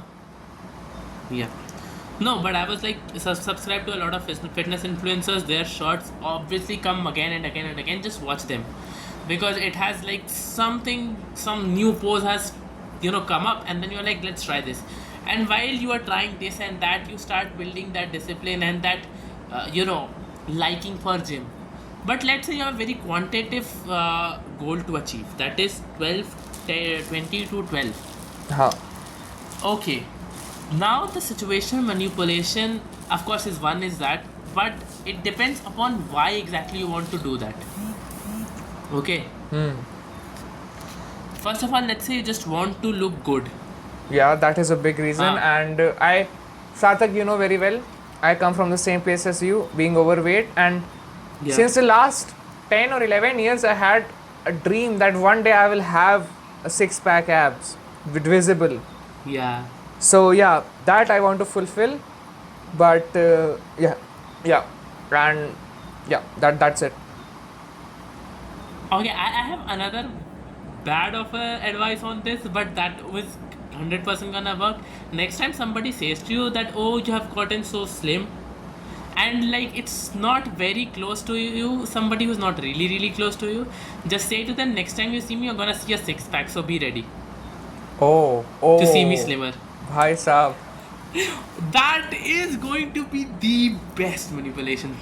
Yeah. No, but I was like subscribed to a lot of fitness influencers. Their shorts obviously come again and again and again. Just watch them, because it has like some new pose has come up, and then you're like, let's try this. And while you are trying this and that, you start building that discipline and that liking for gym. But let's say you have a very quantitative goal to achieve. That is 20 to 12. Huh. Okay. Now the situational manipulation, of course, is that, but it depends upon why exactly you want to do that. Okay. First of all, let's say you just want to look good. Yeah, that is a big reason. And Sarthak, you know very well, I come from the same place as you, being overweight. And since the last 10 or 11 years, I had a dream that one day I will have a six-pack abs with visible. Yeah. So yeah, that I want to fulfill. But yeah, and yeah, that's it. Okay, I have another bad of advice on this, but that was 100% gonna work. Next time somebody says to you that, oh, you have gotten so slim, and like it's not very close to you, somebody who's not really close to you, just say to them, next time you see me, you're gonna see a six-pack, so be ready Oh. to see me slimmer. Bhai Saab. That is going to be the best manipulation.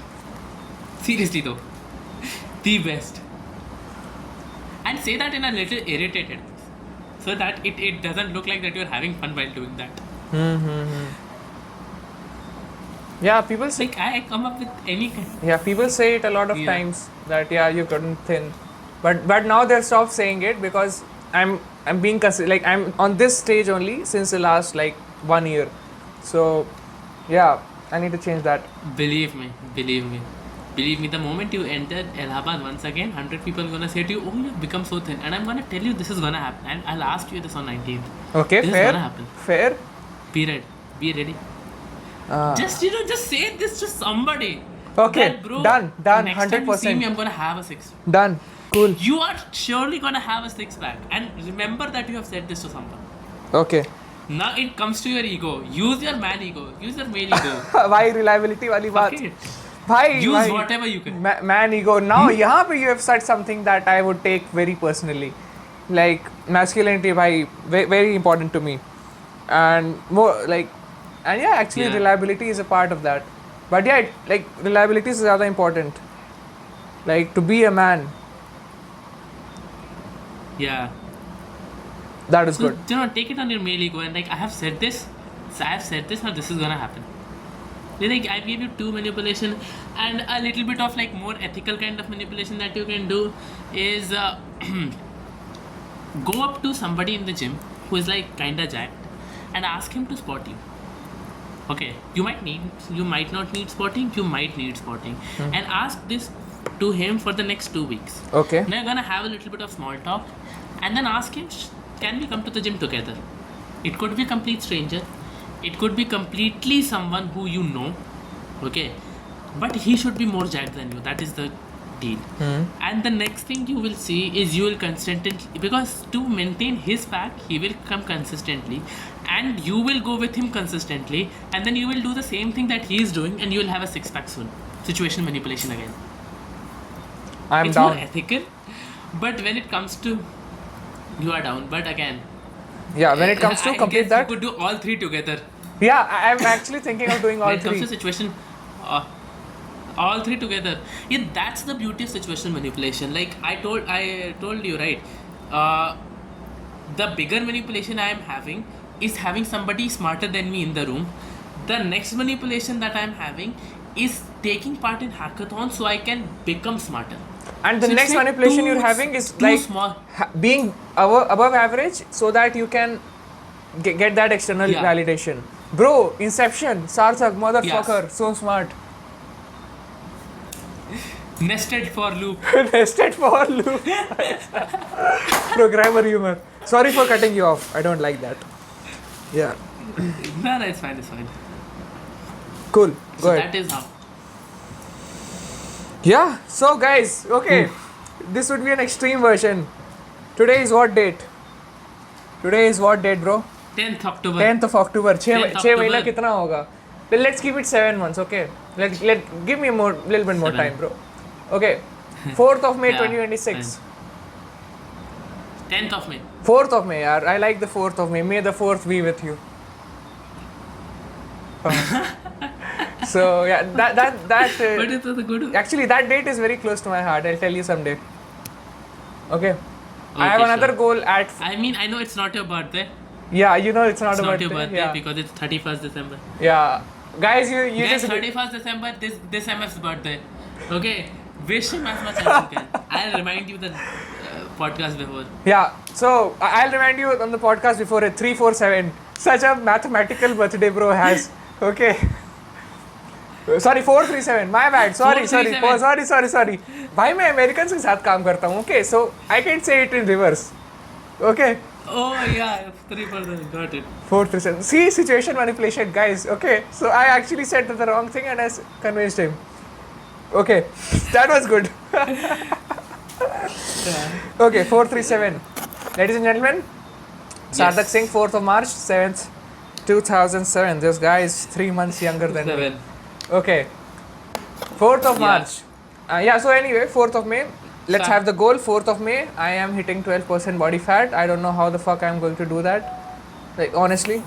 Seriously though. The best. And say that in a little irritated voice, so that it doesn't look like that you're having fun while doing that. Yeah, people say. Like I come up with any kind. Yeah, people say it a lot of Yeah. times that you've gotten thin, but now they've stopped saying it because I'm being like I'm on this stage only since the last like 1 year, so yeah, I need to change that. Believe me. The moment you enter Allahabad once again, 100 people are gonna say to you, "Oh, you've become so thin," and I'm gonna tell you this is gonna happen, and I'll ask you this on 19th. Okay, This is fair, gonna happen. fair. Be ready. Just say this to somebody. Okay, That, bro, done, Next time you see 100%. me, I'm gonna have a six. Done, cool. You are surely gonna have a six-pack, and remember that you have said this to someone. Okay. Now it comes to your ego. Use your man ego. Use your male ego. Why reliability wali baat? Fuck it. Bhai, Use whatever you can. Man ego. Now, यहाँ पे you have said something that I would take very personally. Like masculinity, bhai, very important to me, and more like, and yeah, actually Yeah. reliability is a part of that. But yeah, like reliability is rather important. Like to be a man, Yeah. that is So good. take it on your male ego and like I have said this. So I have said this. Now this is gonna happen. Like I gave you two manipulation and a little bit of like more ethical kind of manipulation that you can do is go up to somebody in the gym who is like kinda jacked and ask him to spot you. Okay, you might not need spotting, and ask this to him for the next 2 weeks. Okay. Now you're gonna have a little bit of small talk, and then ask him, can we come to the gym together? It could be a complete stranger. It could be completely someone who you know. Okay, but he should be more jacked than you. That is the deal. And the next thing you will see is you will constantly, because to maintain his pack, he will come consistently, and you will go with him consistently, and then you will do the same thing that he is doing, and you will have a six-pack soon. Situational manipulation again. I'm It's down. more ethical, but when it comes to, you are down. But again, Yeah, when it comes to I complete guess that. you could do all three together. Yeah, I'm actually thinking of doing all When it three. comes to situation, all three together. Yeah, that's the beauty of situational manipulation. Like I told you, right? The bigger manipulation I am having is having somebody smarter than me in the room. The next manipulation that I am having is taking part in hackathon so I can become smarter. And the So it's next like manipulation too- you're having is too like small. being above average so that you can get that external Yeah. validation. Bro, Inception, Sarthak, motherfucker, Yes. so smart. Nested for loop. Nested for loop. Programmer humor. Sorry for cutting you off. I don't like that. Yeah. No, it's fine. It's fine. Cool. So Go ahead. that is how. Yeah. So guys, okay. This would be an extreme version. Today is what date? Today is what date, bro? 10th October. 10th of October. 6 October. महीना कितना होगा? Let's keep it 7 months, okay? Let give me little bit more 7. time, bro. Okay. 4th of May Yeah, 2026. 10th of May. 4th of May, yaar. I like the 4th of May. May the 4th be with you. So yeah, that But it was a good. actually that date is very close to my heart. I'll tell you someday. Okay. I have Okay, another sure. goal at. I mean, I know it's not your birthday. Yeah, you know it's not It's a not birthday. your birthday Yeah. because it's 31st December. Yeah. Guys, you Yes, just 31st December, this MF's birthday. Okay, wish him as much as you can. I'll remind you the podcast before. Yeah, so I'll remind you on the podcast before it 347. Such a mathematical birthday bro has. Okay. Sorry 437. My bad. Sorry. 437. Sorry. भाई मैं Americans के साथ काम करता हूँ. Okay, so I can say it in reverse. Okay. Oh yeah, 3%. Got it. 437. See situation manipulation, guys. Okay, so I actually said the wrong thing and I convinced him. Okay, that was good. Yeah. Okay, 437. Ladies and gentlemen, Sarthak Singh, 4th of March, 7th, 2007. This guy is 3 months younger than me. 7. Okay, 4th of Yeah. March. Yeah, so anyway, 4th of May. Let's Fine. have the goal. 4th of May. I am hitting 12% body fat. I don't know how the fuck I'm going to do that. Like, honestly.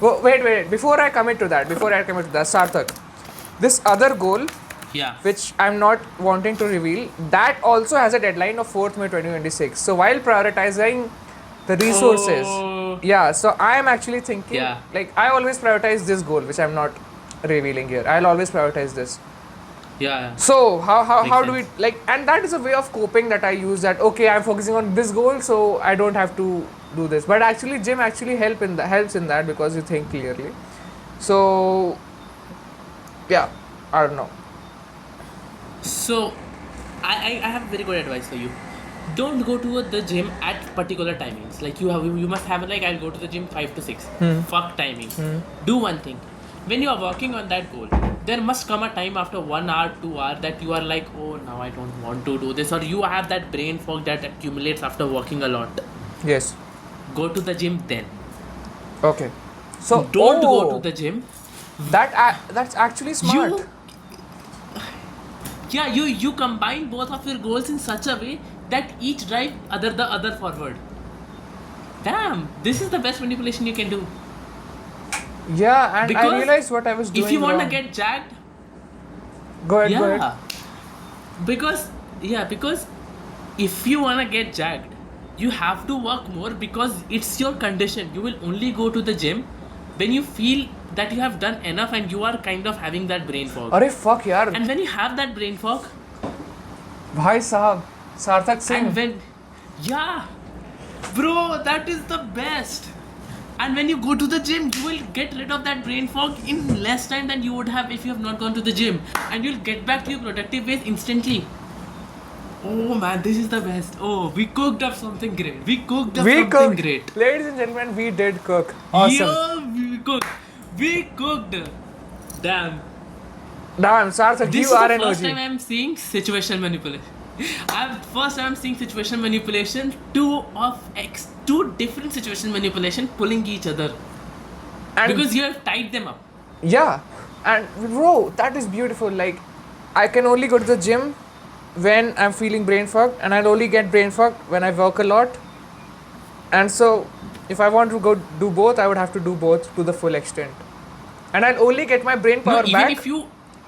Wait. Before I commit to that, Sarthak, this other goal, Yeah. which I'm not wanting to reveal, that also has a deadline of 4th May 2026. So while prioritizing the resources, Oh. yeah, so I am actually thinking, Yeah. like, I always prioritize this goal, which I'm not revealing here. I'll always prioritize this. Yeah. So how Makes do we, like, and that is a way of coping that I use, that okay, I'm focusing on this goal, so I don't have to do this. But actually gym actually helps in that because you think clearly. So yeah, I don't know. So, I have very good advice for you. Don't go to the gym at particular timings. Like you must have like I'll go to the gym 5 to 6. Fuck timing. Do one thing. When you are working on that goal, there must come a time after 1 hour, 2 hours that you are like, oh, now I don't want to do this, or you have that brain fog that accumulates after working a lot. Yes. Go to the gym then. Okay. So Don't go to the gym. that's actually smart. You combine both of your goals in such a way that each drive the other forward. Damn, this is the best manipulation you can do. Yeah, and Because I realized what I was doing If you want to wrong. get jacked, Go ahead. yeah. Because if you want to get jacked, you have to work more because it's your condition. You will only go to the gym when you feel that you have done enough and you are kind of having that brain fog. अरे fuck यार, And when you have that brain fog, भाई साहब, सार्थक Singh. and when, yeah, bro, that is the best. And when you go to the gym, you will get rid of that brain fog in less time than you would have if you have not gone to the gym. And you'll get back to your productive ways instantly. Oh man, this is the best. Oh, we cooked up something great. We cooked up We something cooked. great. Ladies and gentlemen, we did cook. Awesome. Yeah, we cooked. We cooked. Damn. Damn, Sarthak, This you is are the an first OG. time I'm seeing situational manipulation. First time I'm seeing situational manipulation. Two different situational manipulation pulling each other And because you have tied them up. yeah, and bro, that is beautiful. Like, I can only go to the gym when I'm feeling brain fucked, and I'll only get brain fucked when I work a lot. And so, if I want to go do both, I would have to do both to the full extent. And I'll only get my brain No, power even back. if you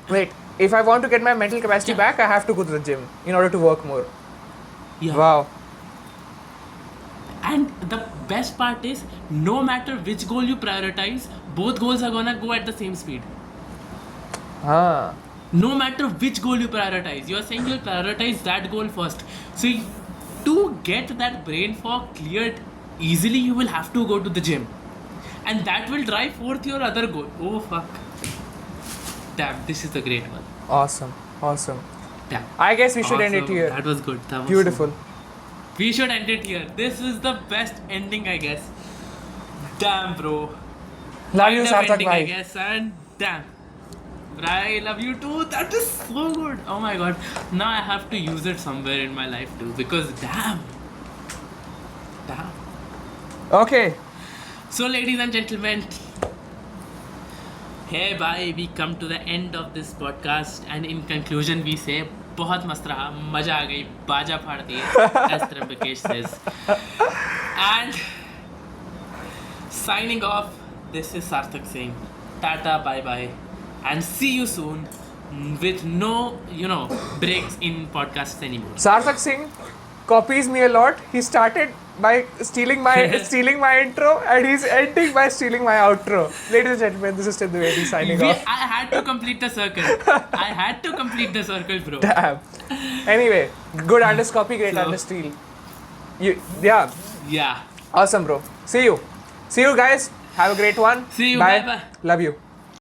Wait, if I want to get my mental capacity Yeah. back, I have to go to the gym in order to work more. yeah. Wow. And the best part is, no matter which goal you prioritize, both goals are gonna go at the same speed. Ah. No matter which goal you prioritize, you are saying you'll prioritize that goal first. So, to get that brain fog cleared easily, you will have to go to the gym. And that will drive forth your other goal. Oh, fuck. Damn, this is the great one. Awesome. Awesome. Damn. I guess we should end it Awesome. here. That was good. That was Beautiful. We should end it here. This is the best ending, I guess. Damn, bro. Love you, Kind of Sarthak ending, I bhai. guess. And damn. I love you too. That is so good. Oh my god. Now I have to use it somewhere in my life too. Because damn. Damn. Okay. So, ladies and gentlemen, hey bye, we come to the end of this podcast, and in conclusion we say बहुत मस्त रहा, मजा आ गई, बाजा फाड़ दिए, as Trambikesh says. And signing off, this is Sarthak saying tata, bye bye, and see you soon with no, breaks in podcasts anymore. Sarthak Singh copies me a lot. He started by stealing my intro, and he's ending by stealing my outro. Ladies and gentlemen, this is Tim Dwivedi signing off. I had to complete the circle. I had to complete the circle, bro. Damn. Anyway, good unders copy, great So- unders steal. Yeah. Yeah. Awesome, bro. See you. See you guys. Have a great one. See you. Bye. Bye-bye. Love you.